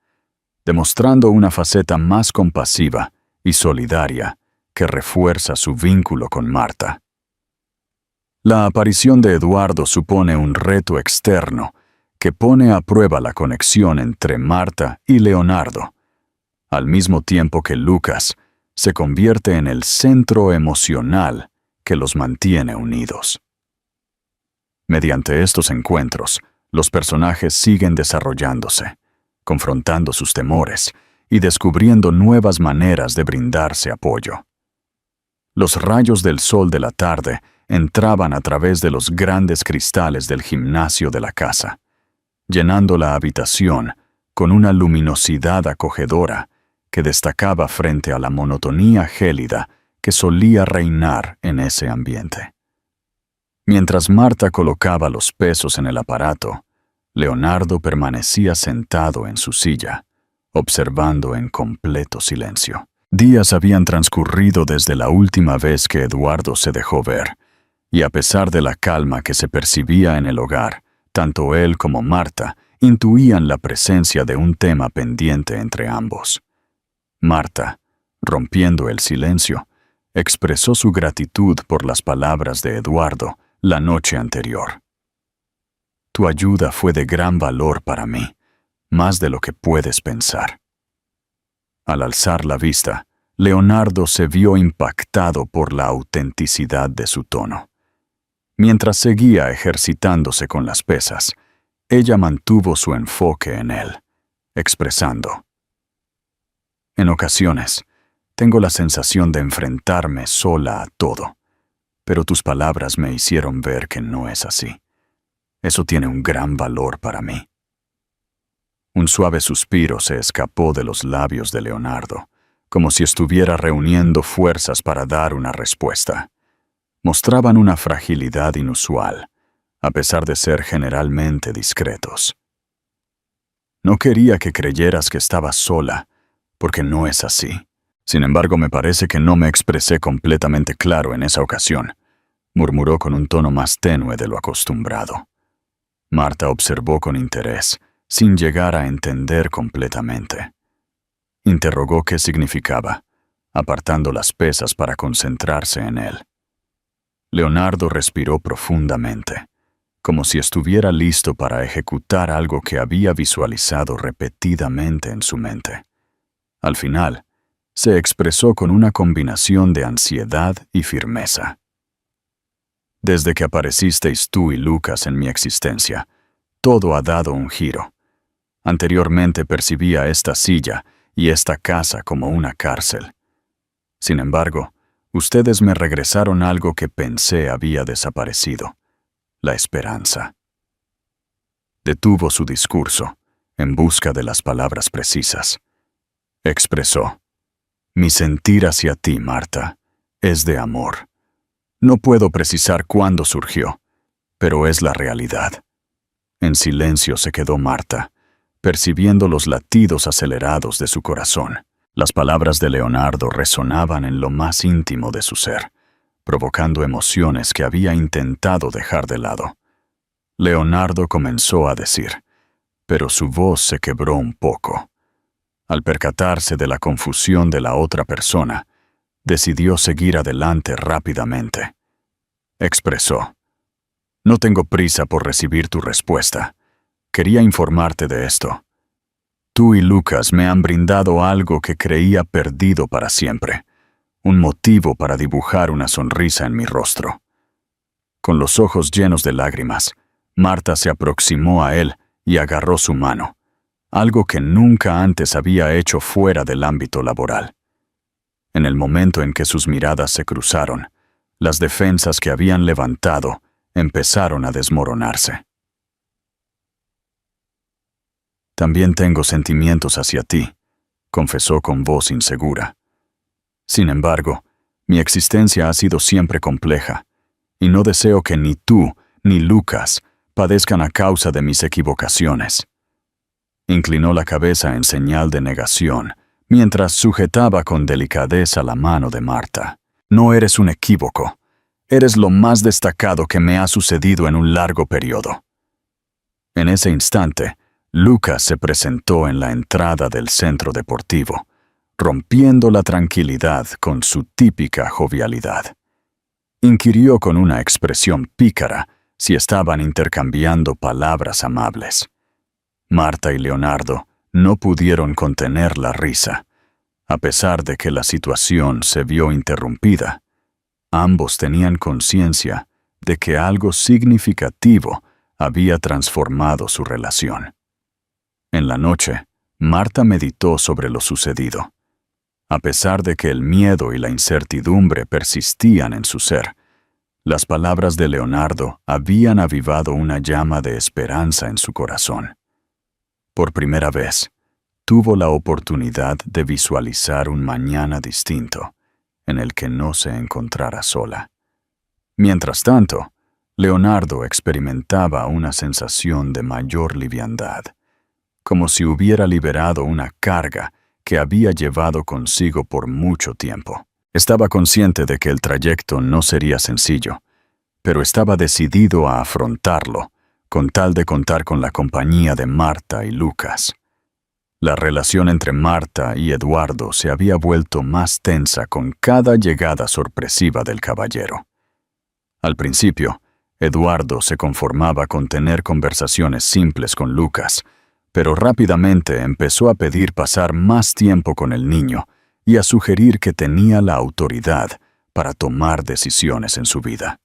demostrando una faceta más compasiva y solidaria que refuerza su vínculo con Marta. La aparición de Eduardo supone un reto externo que pone a prueba la conexión entre Marta y Leonardo, al mismo tiempo que Lucas se convierte en el centro emocional que los mantiene unidos. Mediante estos encuentros, los personajes siguen desarrollándose, confrontando sus temores y descubriendo nuevas maneras de brindarse apoyo. Los rayos del sol de la tarde entraban a través de los grandes cristales del gimnasio de la casa, llenando la habitación con una luminosidad acogedora que destacaba frente a la monotonía gélida que solía reinar en ese ambiente. Mientras Marta colocaba los pesos en el aparato, Leonardo permanecía sentado en su silla, observando en completo silencio. Días habían transcurrido desde la última vez que Eduardo se dejó ver, y a pesar de la calma que se percibía en el hogar, tanto él como Marta intuían la presencia de un tema pendiente entre ambos. Marta, rompiendo el silencio, expresó su gratitud por las palabras de Eduardo la noche anterior. Tu ayuda fue de gran valor para mí, más de lo que puedes pensar. Al alzar la vista, Leonardo se vio impactado por la autenticidad de su tono. Mientras seguía ejercitándose con las pesas, ella mantuvo su enfoque en él, expresando: en ocasiones, tengo la sensación de enfrentarme sola a todo, pero tus palabras me hicieron ver que no es así. Eso tiene un gran valor para mí. Un suave suspiro se escapó de los labios de Leonardo, como si estuviera reuniendo fuerzas para dar una respuesta. Mostraban una fragilidad inusual, a pesar de ser generalmente discretos. No quería que creyeras que estabas sola, porque no es así. Sin embargo, me parece que no me expresé completamente claro en esa ocasión, murmuró con un tono más tenue de lo acostumbrado. Marta observó con interés, sin llegar a entender completamente. Interrogó qué significaba, apartando las pesas para concentrarse en él. Leonardo respiró profundamente, como si estuviera listo para ejecutar algo que había visualizado repetidamente en su mente. Al final, se expresó con una combinación de ansiedad y firmeza. Desde que aparecisteis tú y Lucas en mi existencia, todo ha dado un giro. Anteriormente percibía esta silla y esta casa como una cárcel. Sin embargo, ustedes me regresaron algo que pensé había desaparecido: la esperanza. Detuvo su discurso, en busca de las palabras precisas. Expresó: mi sentir hacia ti, Marta, es de amor, No puedo precisar cuándo surgió, pero es la realidad. En silencio se quedó Marta, percibiendo los latidos acelerados de su corazón. Las palabras de Leonardo resonaban en lo más íntimo de su ser, provocando emociones que había intentado dejar de lado. Leonardo comenzó a decir, pero su voz se quebró un poco. Al percatarse de la confusión de la otra persona, decidió seguir adelante rápidamente. Expresó, «No tengo prisa por recibir tu respuesta. Quería informarte de esto. Tú y Lucas me han brindado algo que creía perdido para siempre, un motivo para dibujar una sonrisa en mi rostro». Con los ojos llenos de lágrimas, Marta se aproximó a él y agarró su mano, algo que nunca antes había hecho fuera del ámbito laboral. En el momento en que sus miradas se cruzaron, las defensas que habían levantado empezaron a desmoronarse. «También tengo sentimientos hacia ti», confesó con voz insegura. «Sin embargo, mi existencia ha sido siempre compleja, y no deseo que ni tú ni Lucas padezcan a causa de mis equivocaciones». Inclinó la cabeza en señal de negación, mientras sujetaba con delicadeza la mano de Marta. «No eres un equívoco. Eres lo más destacado que me ha sucedido en un largo periodo». En ese instante, Lucas se presentó en la entrada del centro deportivo, rompiendo la tranquilidad con su típica jovialidad. Inquirió con una expresión pícara si estaban intercambiando palabras amables. Marta y Leonardo no pudieron contener la risa. A pesar de que la situación se vio interrumpida, ambos tenían conciencia de que algo significativo había transformado su relación. En la noche, Marta meditó sobre lo sucedido. A pesar de que el miedo y la incertidumbre persistían en su ser, las palabras de Leonardo habían avivado una llama de esperanza en su corazón. Por primera vez, tuvo la oportunidad de visualizar un mañana distinto, en el que no se encontrara sola. Mientras tanto, Leonardo experimentaba una sensación de mayor liviandad, como si hubiera liberado una carga que había llevado consigo por mucho tiempo. Estaba consciente de que el trayecto no sería sencillo, pero estaba decidido a afrontarlo, con tal de contar con la compañía de Marta y Lucas. La relación entre Marta y Eduardo se había vuelto más tensa con cada llegada sorpresiva del caballero. Al principio, Eduardo se conformaba con tener conversaciones simples con Lucas, pero rápidamente empezó a pedir pasar más tiempo con el niño y a sugerir que tenía la autoridad para tomar decisiones en su vida.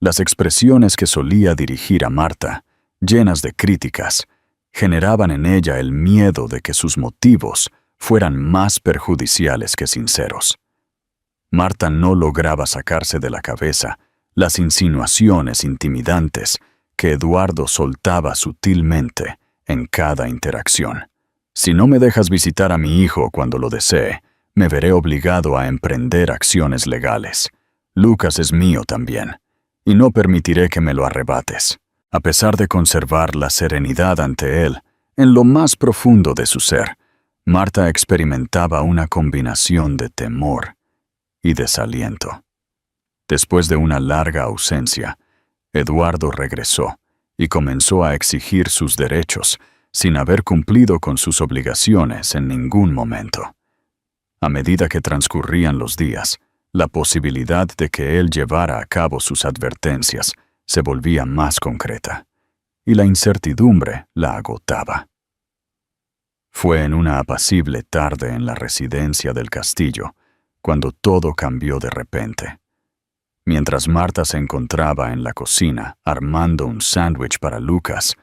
Las expresiones que solía dirigir a Marta, llenas de críticas, generaban en ella el miedo de que sus motivos fueran más perjudiciales que sinceros. Marta no lograba sacarse de la cabeza las insinuaciones intimidantes que Eduardo soltaba sutilmente en cada interacción. «Si no me dejas visitar a mi hijo cuando lo desee, me veré obligado a emprender acciones legales. Lucas es mío también, y no permitiré que me lo arrebates». A pesar de conservar la serenidad ante él, en lo más profundo de su ser, Marta experimentaba una combinación de temor y desaliento. Después de una larga ausencia, Eduardo regresó y comenzó a exigir sus derechos sin haber cumplido con sus obligaciones en ningún momento. A medida que transcurrían los días, la posibilidad de que él llevara a cabo sus advertencias se volvía más concreta, y la incertidumbre la agotaba. Fue en una apacible tarde en la residencia del castillo cuando todo cambió de repente. Mientras Marta se encontraba en la cocina armando un sándwich para Lucas,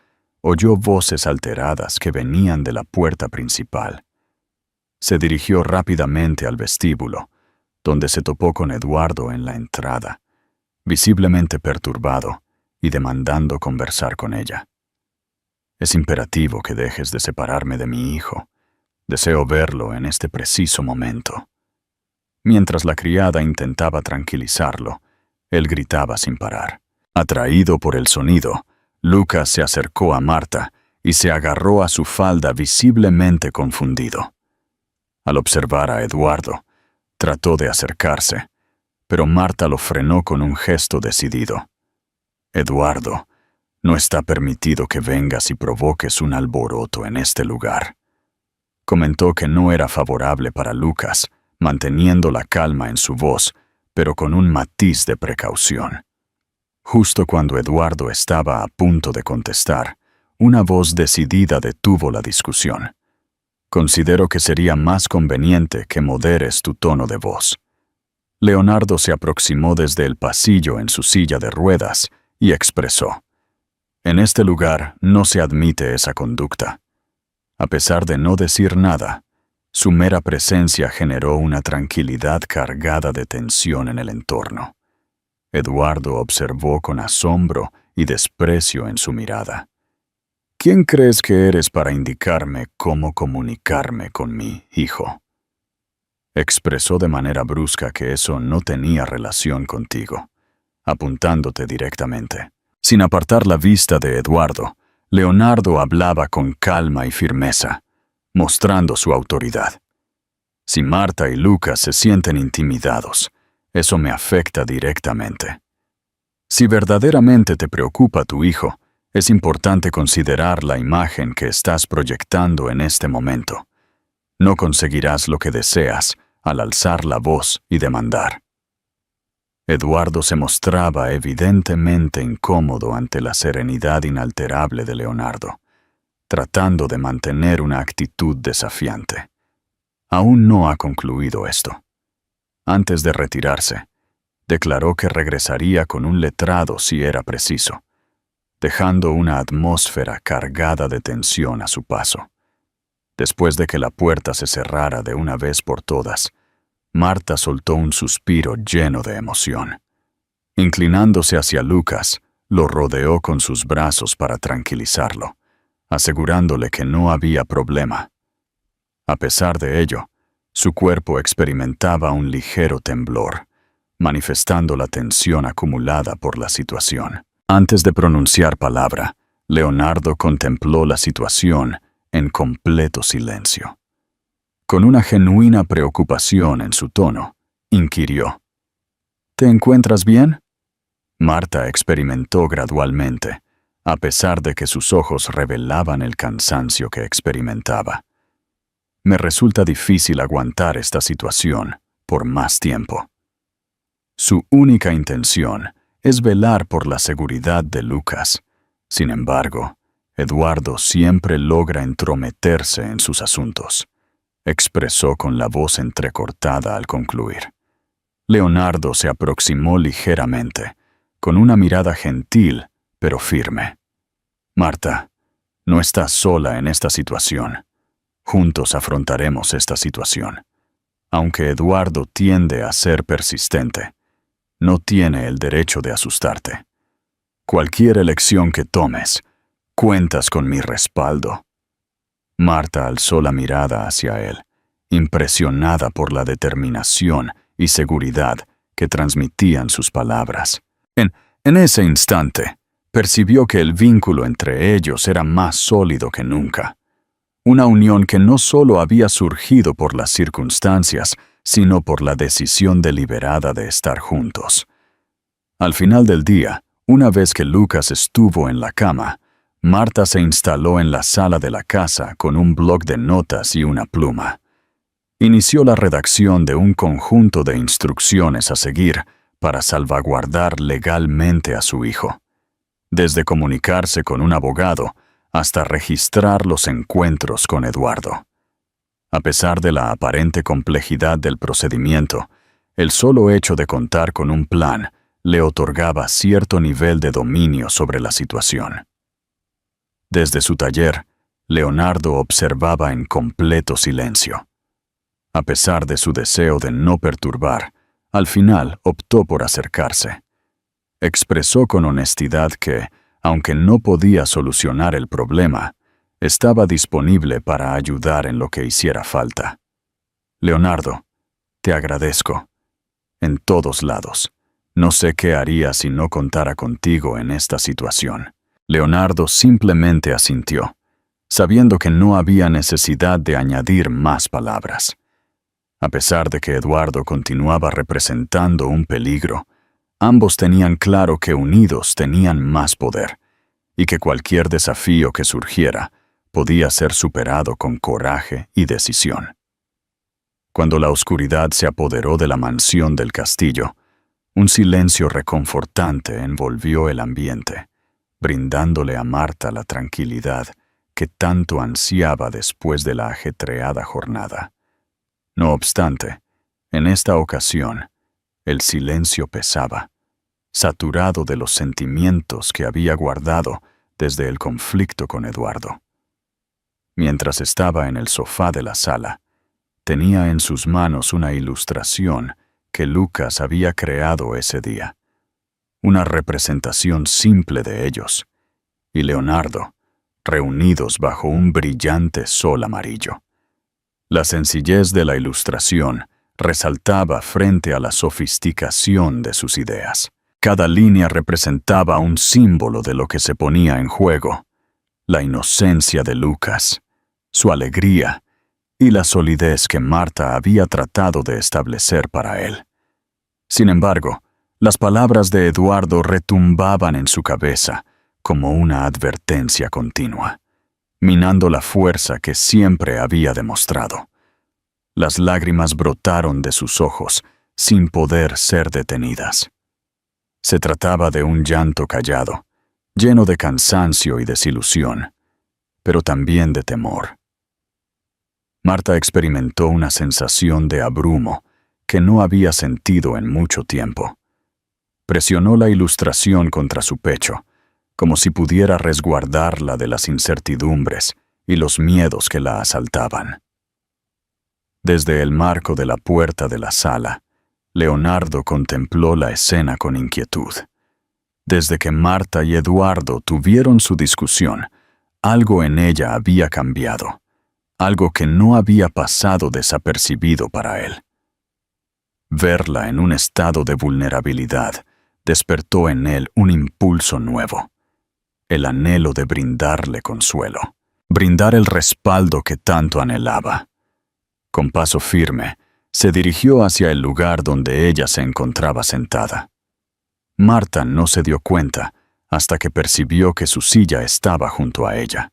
oyó voces alteradas que venían de la puerta principal. Se dirigió rápidamente al vestíbulo, donde se topó con Eduardo en la entrada, visiblemente perturbado y demandando conversar con ella. «Es imperativo que dejes de separarme de mi hijo. Deseo verlo en este preciso momento». Mientras la criada intentaba tranquilizarlo, Él gritaba sin parar. Atraído por el sonido, Lucas se acercó a Marta y se agarró a su falda visiblemente confundido. Al observar a Eduardo, trató de acercarse, pero Marta lo frenó con un gesto decidido. «Eduardo, no está permitido que vengas y provoques un alboroto en este lugar». Comentó que no era favorable para Lucas, manteniendo la calma en su voz, pero con un matiz de precaución. Justo cuando Eduardo estaba a punto de contestar, una voz decidida detuvo la discusión. «Considero que sería más conveniente que moderes tu tono de voz». Leonardo se aproximó desde el pasillo en su silla de ruedas y expresó: «En este lugar no se admite esa conducta». A pesar de no decir nada, su mera presencia generó una tranquilidad cargada de tensión en el entorno. Eduardo observó con asombro y desprecio en su mirada. «¿Quién crees que eres para indicarme cómo comunicarme con mi hijo?». Expresó de manera brusca que eso no tenía relación contigo, apuntándote directamente. Sin apartar la vista de Eduardo, Leonardo hablaba con calma y firmeza, mostrando su autoridad. «Si Marta y Lucas se sienten intimidados, eso me afecta directamente. Si verdaderamente te preocupa tu hijo, es importante considerar la imagen que estás proyectando en este momento. No conseguirás lo que deseas al alzar la voz y demandar». Eduardo se mostraba evidentemente incómodo ante la serenidad inalterable de Leonardo, tratando de mantener una actitud desafiante. Aún no ha concluido esto. Antes de retirarse, declaró que regresaría con un letrado si era preciso, dejando una atmósfera cargada de tensión a su paso. Después de que la puerta se cerrara de una vez por todas, Marta soltó un suspiro lleno de emoción. Inclinándose hacia Lucas, lo rodeó con sus brazos para tranquilizarlo, asegurándole que no había problema. A pesar de ello, su cuerpo experimentaba un ligero temblor, manifestando la tensión acumulada por la situación. Antes de pronunciar palabra, Leonardo contempló la situación en completo silencio. Con una genuina preocupación en su tono, inquirió: «¿Te encuentras bien?». Marta experimentó gradualmente, a pesar de que sus ojos revelaban el cansancio que experimentaba. «Me resulta difícil aguantar esta situación por más tiempo». Su única intención es velar por la seguridad de Lucas. Sin embargo, Eduardo siempre logra entrometerse en sus asuntos, expresó con la voz entrecortada al concluir. Leonardo se aproximó ligeramente, con una mirada gentil pero firme. «Marta, no estás sola en esta situación. Juntos afrontaremos esta situación. Aunque Eduardo tiende a ser persistente, no tiene el derecho de asustarte. Cualquier elección que tomes, cuentas con mi respaldo». Marta alzó la mirada hacia él, impresionada por la determinación y seguridad que transmitían sus palabras. En ese instante, percibió que el vínculo entre ellos era más sólido que nunca. Una unión que no solo había surgido por las circunstancias, sino por la decisión deliberada de estar juntos. Al final del día, una vez que Lucas estuvo en la cama, Marta se instaló en la sala de la casa con un bloc de notas y una pluma. Inició la redacción de un conjunto de instrucciones a seguir para salvaguardar legalmente a su hijo, desde comunicarse con un abogado hasta registrar los encuentros con Eduardo. A pesar de la aparente complejidad del procedimiento, el solo hecho de contar con un plan le otorgaba cierto nivel de dominio sobre la situación. Desde su taller, Leonardo observaba en completo silencio. A pesar de su deseo de no perturbar, al final optó por acercarse. Expresó con honestidad que, aunque no podía solucionar el problema, estaba disponible para ayudar en lo que hiciera falta. «Leonardo, te agradezco. En todos lados. No sé qué haría si no contara contigo en esta situación. Leonardo simplemente asintió, sabiendo que no había necesidad de añadir más palabras. A pesar de que Eduardo continuaba representando un peligro, ambos tenían claro que unidos tenían más poder, y que cualquier desafío que surgiera podía ser superado con coraje y decisión. Cuando la oscuridad se apoderó de la mansión del castillo, un silencio reconfortante envolvió el ambiente, brindándole a Marta la tranquilidad que tanto ansiaba después de la ajetreada jornada. No obstante, en esta ocasión, el silencio pesaba, saturado de los sentimientos que había guardado desde el conflicto con Eduardo. Mientras estaba en el sofá de la sala, tenía en sus manos una ilustración que Lucas había creado ese día, una representación simple de ellos, y Leonardo, reunidos bajo un brillante sol amarillo. La sencillez de la ilustración resaltaba frente a la sofisticación de sus ideas. Cada línea representaba un símbolo de lo que se ponía en juego: la inocencia de Lucas, su alegría y la solidez que Marta había tratado de establecer para él. Sin embargo, las palabras de Eduardo retumbaban en su cabeza como una advertencia continua, minando la fuerza que siempre había demostrado. Las lágrimas brotaron de sus ojos sin poder ser detenidas. Se trataba de un llanto callado, lleno de cansancio y desilusión, pero también de temor. Marta experimentó una sensación de abrumo que no había sentido en mucho tiempo. Presionó la ilustración contra su pecho, como si pudiera resguardarla de las incertidumbres y los miedos que la asaltaban. Desde el marco de la puerta de la sala, Leonardo contempló la escena con inquietud. Desde que Marta y Eduardo tuvieron su discusión, algo en ella había cambiado, algo que no había pasado desapercibido para él. Verla en un estado de vulnerabilidad despertó en él un impulso nuevo, el anhelo de brindarle consuelo, brindar el respaldo que tanto anhelaba. Con paso firme, se dirigió hacia el lugar donde ella se encontraba sentada. Marta no se dio cuenta hasta que percibió que su silla estaba junto a ella.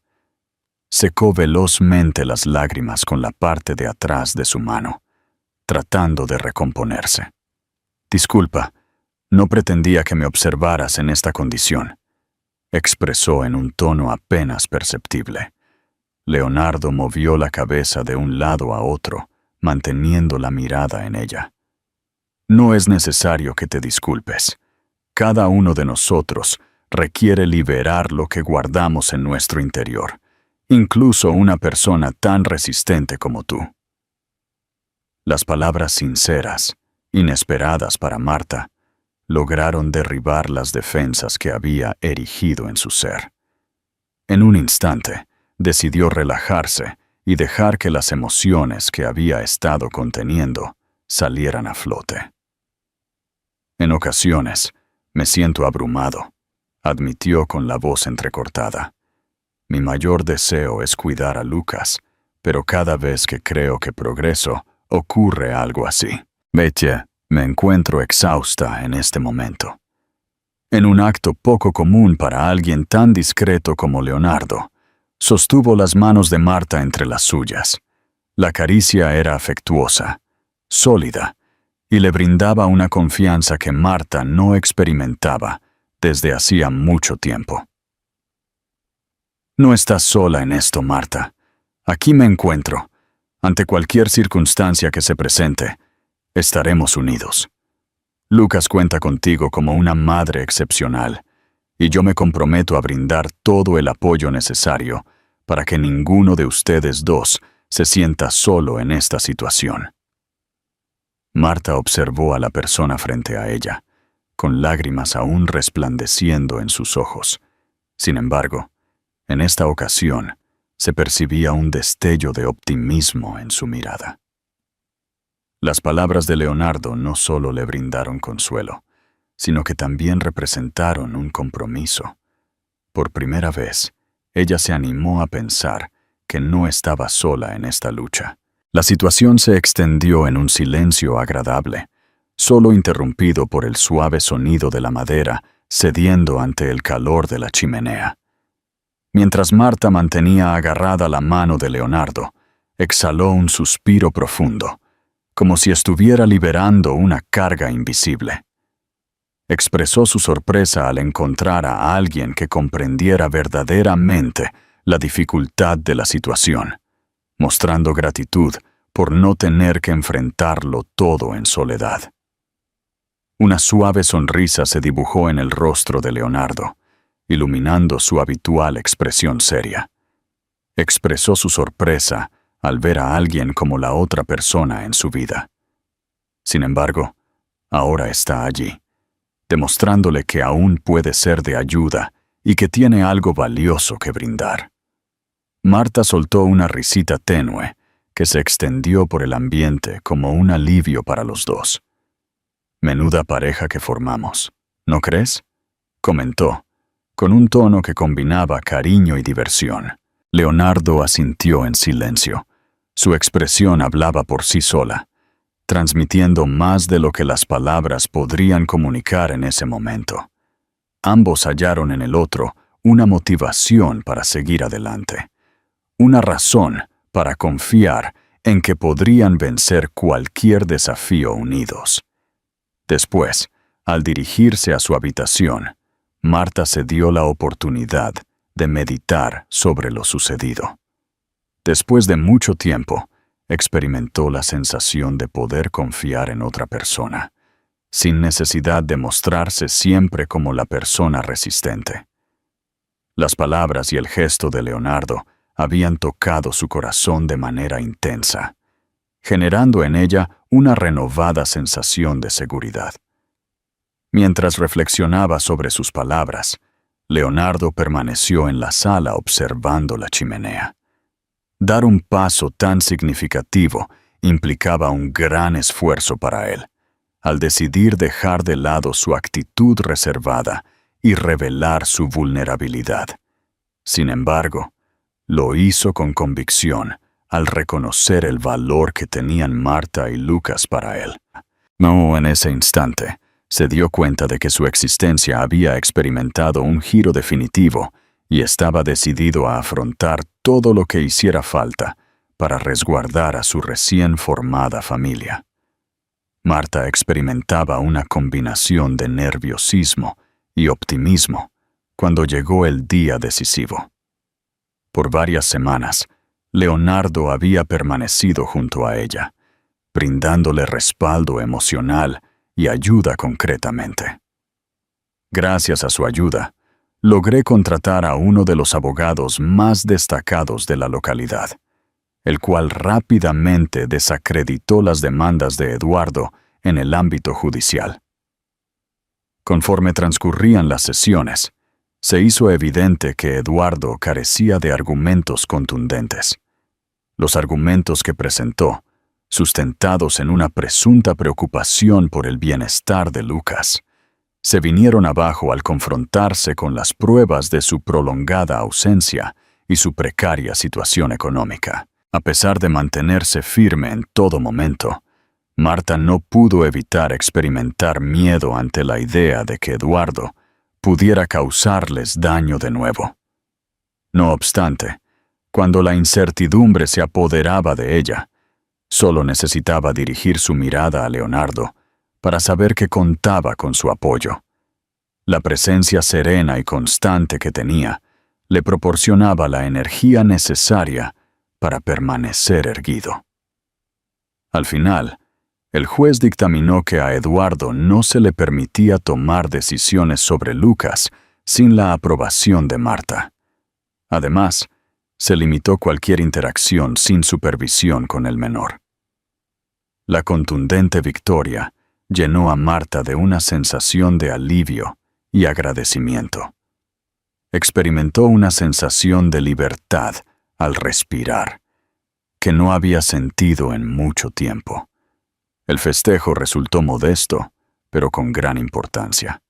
Secó velozmente las lágrimas con la parte de atrás de su mano, tratando de recomponerse. «Disculpa, no pretendía que me observaras en esta condición», expresó en un tono apenas perceptible. Leonardo movió la cabeza de un lado a otro, manteniendo la mirada en ella. «No es necesario que te disculpes. Cada uno de nosotros requiere liberar lo que guardamos en nuestro interior, incluso una persona tan resistente como tú». Las palabras sinceras, inesperadas para Marta, lograron derribar las defensas que había erigido en su ser. En un instante, decidió relajarse y dejar que las emociones que había estado conteniendo salieran a flote. «En ocasiones, me siento abrumado», admitió con la voz entrecortada. «Mi mayor deseo es cuidar a Lucas, pero cada vez que creo que progreso, ocurre algo así. Vete, me encuentro exhausta en este momento». En un acto poco común para alguien tan discreto como Leonardo, sostuvo las manos de Marta entre las suyas. La caricia era afectuosa, sólida, y le brindaba una confianza que Marta no experimentaba desde hacía mucho tiempo. «No estás sola en esto, Marta. Aquí me encuentro. Ante cualquier circunstancia que se presente, estaremos unidos. Lucas cuenta contigo como una madre excepcional, y yo me comprometo a brindar todo el apoyo necesario para que ninguno de ustedes dos se sienta solo en esta situación». Marta observó a la persona frente a ella, con lágrimas aún resplandeciendo en sus ojos. Sin embargo, en esta ocasión, se percibía un destello de optimismo en su mirada. Las palabras de Leonardo no solo le brindaron consuelo, sino que también representaron un compromiso. Por primera vez, ella se animó a pensar que no estaba sola en esta lucha. La situación se extendió en un silencio agradable, solo interrumpido por el suave sonido de la madera cediendo ante el calor de la chimenea. Mientras Marta mantenía agarrada la mano de Leonardo, exhaló un suspiro profundo, como si estuviera liberando una carga invisible. Expresó su sorpresa al encontrar a alguien que comprendiera verdaderamente la dificultad de la situación, mostrando gratitud por no tener que enfrentarlo todo en soledad. Una suave sonrisa se dibujó en el rostro de Leonardo, iluminando su habitual expresión seria. Expresó su sorpresa al ver a alguien como la otra persona en su vida. Sin embargo, ahora está allí, demostrándole que aún puede ser de ayuda y que tiene algo valioso que brindar. Marta soltó una risita tenue que se extendió por el ambiente como un alivio para los dos. Menuda pareja que formamos, ¿no crees?, comentó, con un tono que combinaba cariño y diversión. Leonardo asintió en silencio. Su expresión hablaba por sí sola, transmitiendo más de lo que las palabras podrían comunicar en ese momento. Ambos hallaron en el otro una motivación para seguir adelante, una razón para confiar en que podrían vencer cualquier desafío unidos. Después, al dirigirse a su habitación, Marta se dio la oportunidad de meditar sobre lo sucedido. Después de mucho tiempo, experimentó la sensación de poder confiar en otra persona, sin necesidad de mostrarse siempre como la persona resistente. Las palabras y el gesto de Leonardo habían tocado su corazón de manera intensa, generando en ella una renovada sensación de seguridad. Mientras reflexionaba sobre sus palabras, Leonardo permaneció en la sala observando la chimenea. Dar un paso tan significativo implicaba un gran esfuerzo para él, al decidir dejar de lado su actitud reservada y revelar su vulnerabilidad. Sin embargo, lo hizo con convicción al reconocer el valor que tenían Marta y Lucas para él. No, en ese instante, se dio cuenta de que su existencia había experimentado un giro definitivo y estaba decidido a afrontar todo lo que hiciera falta para resguardar a su recién formada familia. Marta experimentaba una combinación de nerviosismo y optimismo cuando llegó el día decisivo. Por varias semanas, Leonardo había permanecido junto a ella, brindándole respaldo emocional y ayuda concretamente. Gracias a su ayuda, logré contratar a uno de los abogados más destacados de la localidad, el cual rápidamente desacreditó las demandas de Eduardo en el ámbito judicial. Conforme transcurrían las sesiones, se hizo evidente que Eduardo carecía de argumentos contundentes. Los argumentos que presentó, sustentados en una presunta preocupación por el bienestar de Lucas, se vinieron abajo al confrontarse con las pruebas de su prolongada ausencia y su precaria situación económica. A pesar de mantenerse firme en todo momento, Marta no pudo evitar experimentar miedo ante la idea de que Eduardo pudiera causarles daño de nuevo. No obstante, cuando la incertidumbre se apoderaba de ella, solo necesitaba dirigir su mirada a Leonardo para saber que contaba con su apoyo. La presencia serena y constante que tenía le proporcionaba la energía necesaria para permanecer erguido. Al final, el juez dictaminó que a Eduardo no se le permitía tomar decisiones sobre Lucas sin la aprobación de Marta. Además, se limitó cualquier interacción sin supervisión con el menor. La contundente victoria llenó a Marta de una sensación de alivio y agradecimiento. Experimentó una sensación de libertad al respirar, que no había sentido en mucho tiempo. El festejo resultó modesto, pero con gran importancia.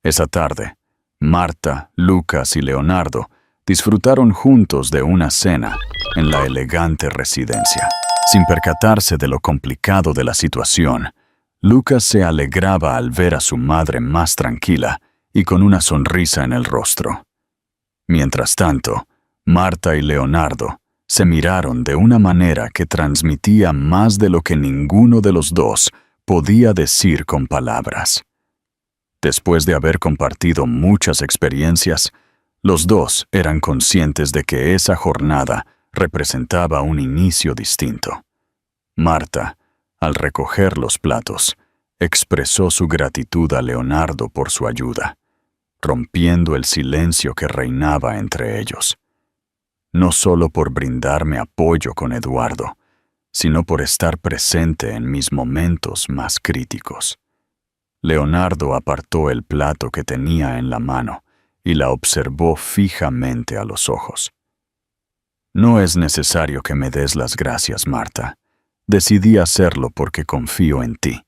Esa tarde, Marta, Lucas y Leonardo disfrutaron juntos de una cena en la elegante residencia. Sin percatarse de lo complicado de la situación, Lucas se alegraba al ver a su madre más tranquila y con una sonrisa en el rostro. Mientras tanto, Marta y Leonardo se miraron de una manera que transmitía más de lo que ninguno de los dos podía decir con palabras. Después de haber compartido muchas experiencias, los dos eran conscientes de que esa jornada representaba un inicio distinto. Marta, al recoger los platos, expresó su gratitud a Leonardo por su ayuda, rompiendo el silencio que reinaba entre ellos. No solo por brindarme apoyo con Eduardo, sino por estar presente en mis momentos más críticos. Leonardo apartó el plato que tenía en la mano y la observó fijamente a los ojos. No es necesario que me des las gracias, Marta. Decidí hacerlo porque confío en ti,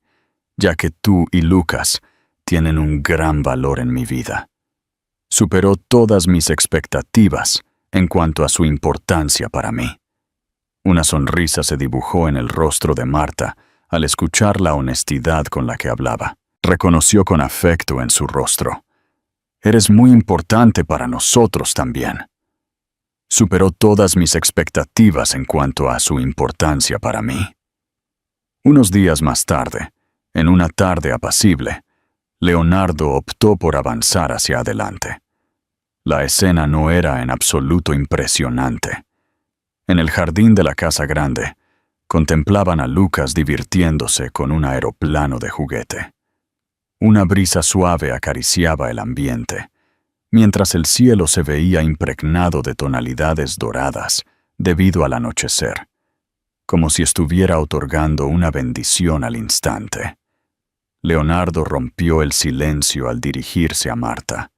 ya que tú y Lucas tienen un gran valor en mi vida. Superó todas mis expectativas en cuanto a su importancia para mí. Una sonrisa se dibujó en el rostro de Marta al escuchar la honestidad con la que hablaba. Reconoció con afecto en su rostro: «Eres muy importante para nosotros también». Superó todas mis expectativas en cuanto a su importancia para mí. Unos días más tarde, en una tarde apacible, Leonardo optó por avanzar hacia adelante. La escena no era en absoluto impresionante. En el jardín de la casa grande, contemplaban a Lucas divirtiéndose con un aeroplano de juguete. Una brisa suave acariciaba el ambiente, mientras el cielo se veía impregnado de tonalidades doradas debido al anochecer, como si estuviera otorgando una bendición al instante. Leonardo rompió el silencio al dirigirse a Marta.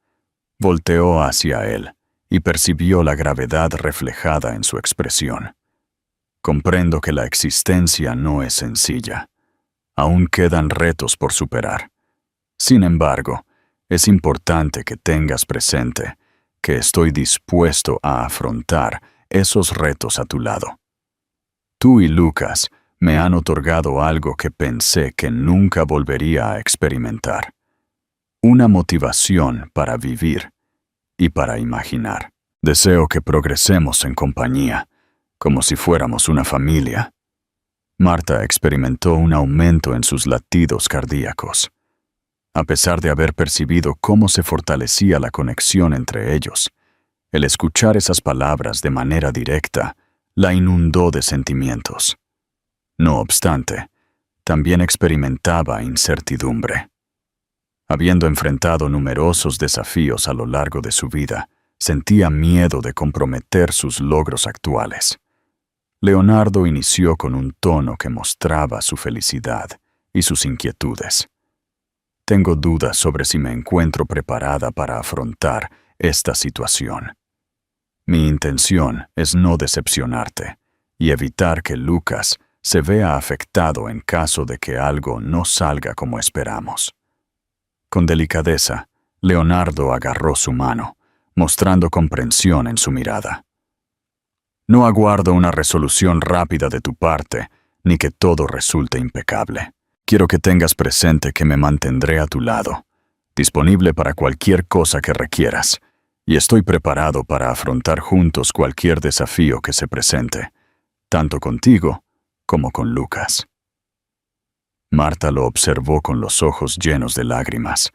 Volteó hacia él y percibió la gravedad reflejada en su expresión. Comprendo que la existencia no es sencilla. Aún quedan retos por superar. Sin embargo, es importante que tengas presente que estoy dispuesto a afrontar esos retos a tu lado. Tú y Lucas me han otorgado algo que pensé que nunca volvería a experimentar: una motivación para vivir y para imaginar. Deseo que progresemos en compañía, como si fuéramos una familia. Marta experimentó un aumento en sus latidos cardíacos. A pesar de haber percibido cómo se fortalecía la conexión entre ellos, el escuchar esas palabras de manera directa la inundó de sentimientos. No obstante, también experimentaba incertidumbre. Habiendo enfrentado numerosos desafíos a lo largo de su vida, sentía miedo de comprometer sus logros actuales. Leonardo inició con un tono que mostraba su felicidad y sus inquietudes. Tengo dudas sobre si me encuentro preparada para afrontar esta situación. Mi intención es no decepcionarte y evitar que Lucas se vea afectado en caso de que algo no salga como esperamos. Con delicadeza, Leonardo agarró su mano, mostrando comprensión en su mirada. No aguardo una resolución rápida de tu parte, ni que todo resulte impecable. Quiero que tengas presente que me mantendré a tu lado, disponible para cualquier cosa que requieras, y estoy preparado para afrontar juntos cualquier desafío que se presente, tanto contigo como con Lucas. Marta lo observó con los ojos llenos de lágrimas,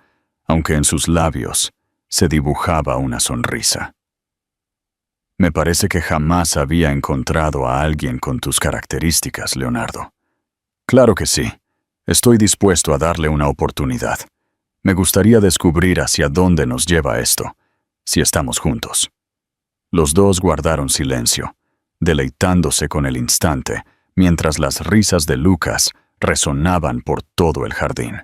aunque en sus labios se dibujaba una sonrisa. Me parece que jamás había encontrado a alguien con tus características, Leonardo. Claro que sí. Estoy dispuesto a darle una oportunidad. Me gustaría descubrir hacia dónde nos lleva esto, si estamos juntos. Los dos guardaron silencio, deleitándose con el instante, mientras las risas de Lucas resonaban por todo el jardín.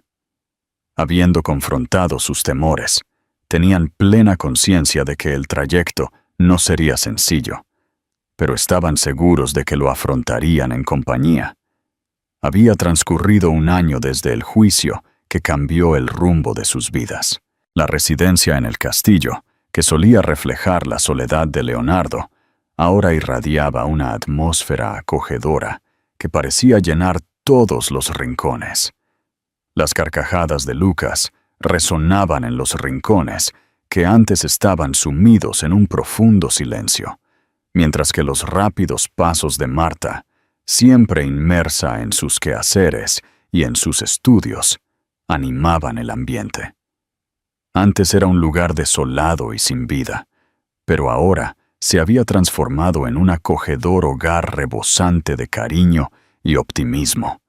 Habiendo confrontado sus temores, tenían plena conciencia de que el trayecto no sería sencillo, pero estaban seguros de que lo afrontarían en compañía. Había transcurrido un año desde el juicio que cambió el rumbo de sus vidas. La residencia en el castillo, que solía reflejar la soledad de Leonardo, ahora irradiaba una atmósfera acogedora que parecía llenar todos los rincones. Las carcajadas de Lucas resonaban en los rincones que antes estaban sumidos en un profundo silencio, mientras que los rápidos pasos de Marta, siempre inmersa en sus quehaceres y en sus estudios, animaban el ambiente. Antes era un lugar desolado y sin vida, pero ahora se había transformado en un acogedor hogar rebosante de cariño y optimismo.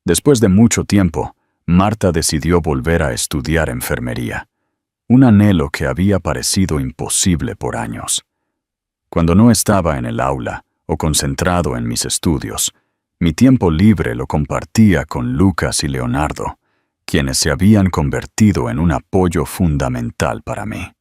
Después de mucho tiempo, Marta decidió volver a estudiar enfermería, un anhelo que había parecido imposible por años. Cuando no estaba en el aula o concentrado en mis estudios, mi tiempo libre lo compartía con Lucas y Leonardo, quienes se habían convertido en un apoyo fundamental para mí.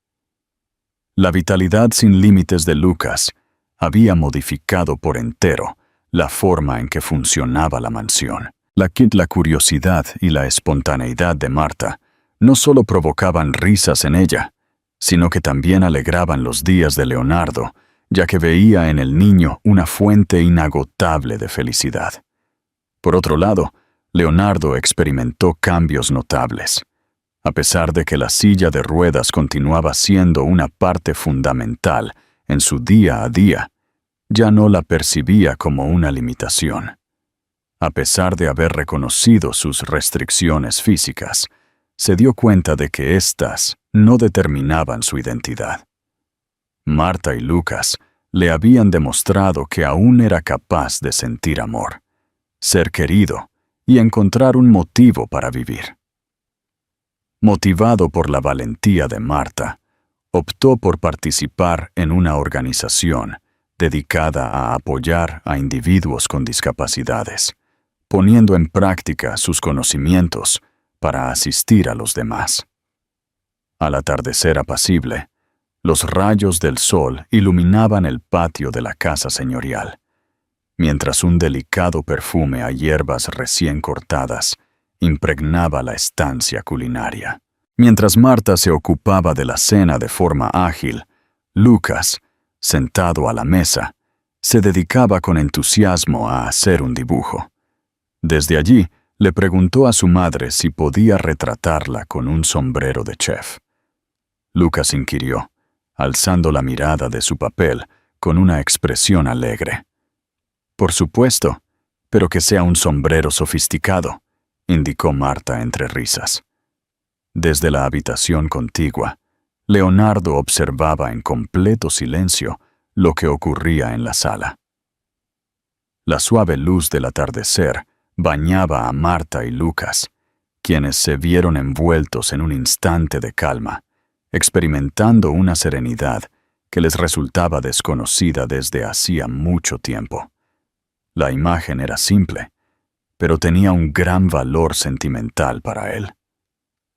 La vitalidad sin límites de Lucas había modificado por entero la forma en que funcionaba la mansión. La curiosidad y la espontaneidad de Marta no solo provocaban risas en ella, sino que también alegraban los días de Leonardo, ya que veía en el niño una fuente inagotable de felicidad. Por otro lado, Leonardo experimentó cambios notables. A pesar de que la silla de ruedas continuaba siendo una parte fundamental en su día a día, ya no la percibía como una limitación. A pesar de haber reconocido sus restricciones físicas, se dio cuenta de que éstas no determinaban su identidad. Marta y Lucas le habían demostrado que aún era capaz de sentir amor, ser querido y encontrar un motivo para vivir. Motivado por la valentía de Marta, optó por participar en una organización dedicada a apoyar a individuos con discapacidades, poniendo en práctica sus conocimientos para asistir a los demás. Al atardecer apacible, los rayos del sol iluminaban el patio de la casa señorial, mientras un delicado perfume a hierbas recién cortadas impregnaba la estancia culinaria. Mientras Marta se ocupaba de la cena de forma ágil, Lucas, sentado a la mesa, se dedicaba con entusiasmo a hacer un dibujo. Desde allí, le preguntó a su madre si podía retratarla con un sombrero de chef. Lucas inquirió, alzando la mirada de su papel con una expresión alegre. «Por supuesto, pero que sea un sombrero sofisticado», indicó Marta entre risas. Desde la habitación contigua, Leonardo observaba en completo silencio lo que ocurría en la sala. La suave luz del atardecer bañaba a Marta y Lucas, quienes se vieron envueltos en un instante de calma, experimentando una serenidad que les resultaba desconocida desde hacía mucho tiempo. La imagen era simple, pero tenía un gran valor sentimental para él.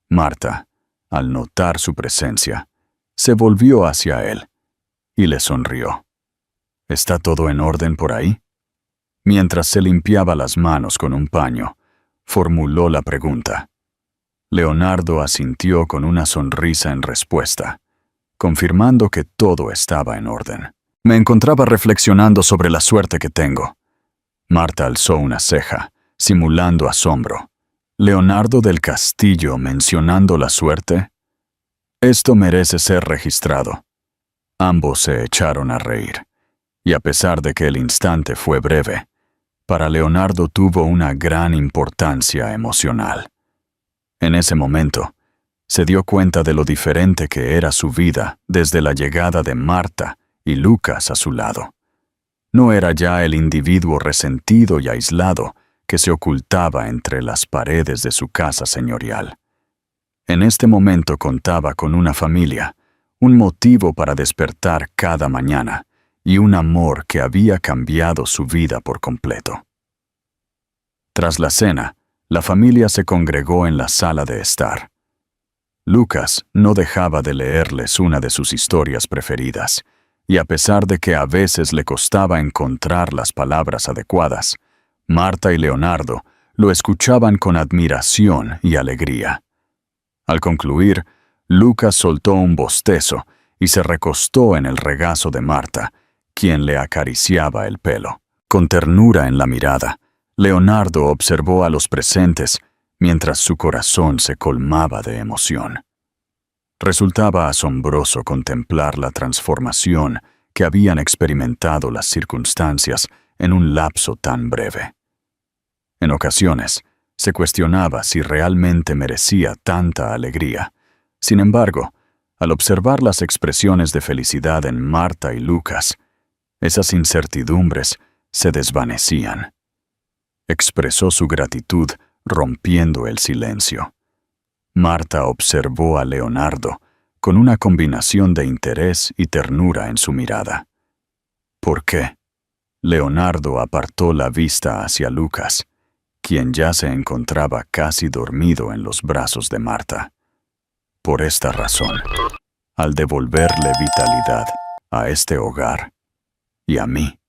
Marta, al notar su presencia, se volvió hacia él y le sonrió. «¿Está todo en orden por ahí?». Mientras se limpiaba las manos con un paño, formuló la pregunta. Leonardo asintió con una sonrisa en respuesta, confirmando que todo estaba en orden. «Me encontraba reflexionando sobre la suerte que tengo». Marta alzó una ceja, simulando asombro. «¿Leonardo del Castillo mencionando la suerte? Esto merece ser registrado». Ambos se echaron a reír, y a pesar de que el instante fue breve, para Leonardo tuvo una gran importancia emocional. En ese momento, se dio cuenta de lo diferente que era su vida desde la llegada de Marta y Lucas a su lado. No era ya el individuo resentido y aislado que se ocultaba entre las paredes de su casa señorial. En este momento contaba con una familia, un motivo para despertar cada mañana y un amor que había cambiado su vida por completo. Tras la cena, la familia se congregó en la sala de estar. Lucas no dejaba de leerles una de sus historias preferidas, y a pesar de que a veces le costaba encontrar las palabras adecuadas, Marta y Leonardo lo escuchaban con admiración y alegría. Al concluir, Lucas soltó un bostezo y se recostó en el regazo de Marta, quien le acariciaba el pelo. Con ternura en la mirada, Leonardo observó a los presentes mientras su corazón se colmaba de emoción. Resultaba asombroso contemplar la transformación que habían experimentado las circunstancias en un lapso tan breve. En ocasiones, se cuestionaba si realmente merecía tanta alegría. Sin embargo, al observar las expresiones de felicidad en Marta y Lucas, esas incertidumbres se desvanecían. Expresó su gratitud rompiendo el silencio. Marta observó a Leonardo con una combinación de interés y ternura en su mirada. ¿Por qué? Leonardo apartó la vista hacia Lucas, quien ya se encontraba casi dormido en los brazos de Marta. Por esta razón, al devolverle vitalidad a este hogar y a mí.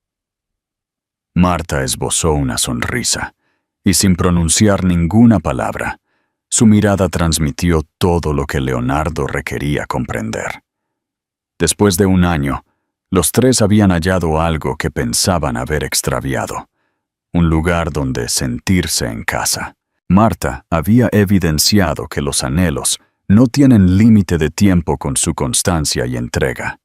Marta esbozó una sonrisa, y sin pronunciar ninguna palabra, su mirada transmitió todo lo que Leonardo requería comprender. Después de un año, los tres habían hallado algo que pensaban haber extraviado, un lugar donde sentirse en casa. Marta había evidenciado que los anhelos no tienen límite de tiempo con su constancia y entrega.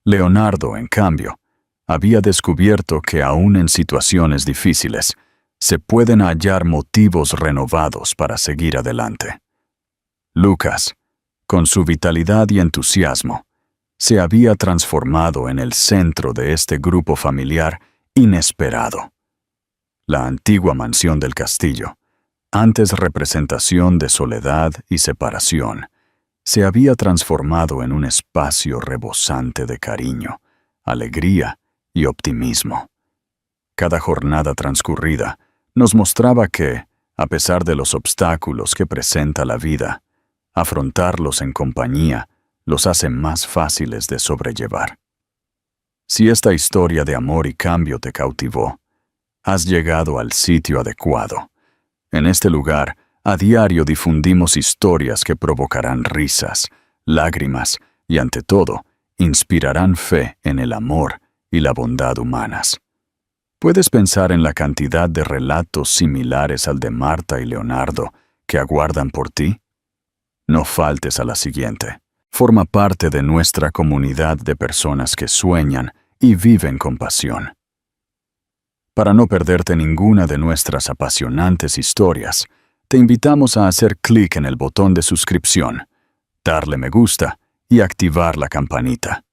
Leonardo, en cambio, había descubierto que aún en situaciones difíciles, se pueden hallar motivos renovados para seguir adelante. Lucas, con su vitalidad y entusiasmo, se había transformado en el centro de este grupo familiar inesperado. La antigua mansión del castillo, antes representación de soledad y separación, se había transformado en un espacio rebosante de cariño, alegría y optimismo. Cada jornada transcurrida nos mostraba que, a pesar de los obstáculos que presenta la vida, afrontarlos en compañía los hace más fáciles de sobrellevar. Si esta historia de amor y cambio te cautivó, has llegado al sitio adecuado. En este lugar, a diario difundimos historias que provocarán risas, lágrimas y, ante todo, inspirarán fe en el amor y la bondad humanas. ¿Puedes pensar en la cantidad de relatos similares al de Marta y Leonardo que aguardan por ti? No faltes a la siguiente. Forma parte de nuestra comunidad de personas que sueñan y viven con pasión. Para no perderte ninguna de nuestras apasionantes historias, te invitamos a hacer clic en el botón de suscripción, darle me gusta y activar la campanita.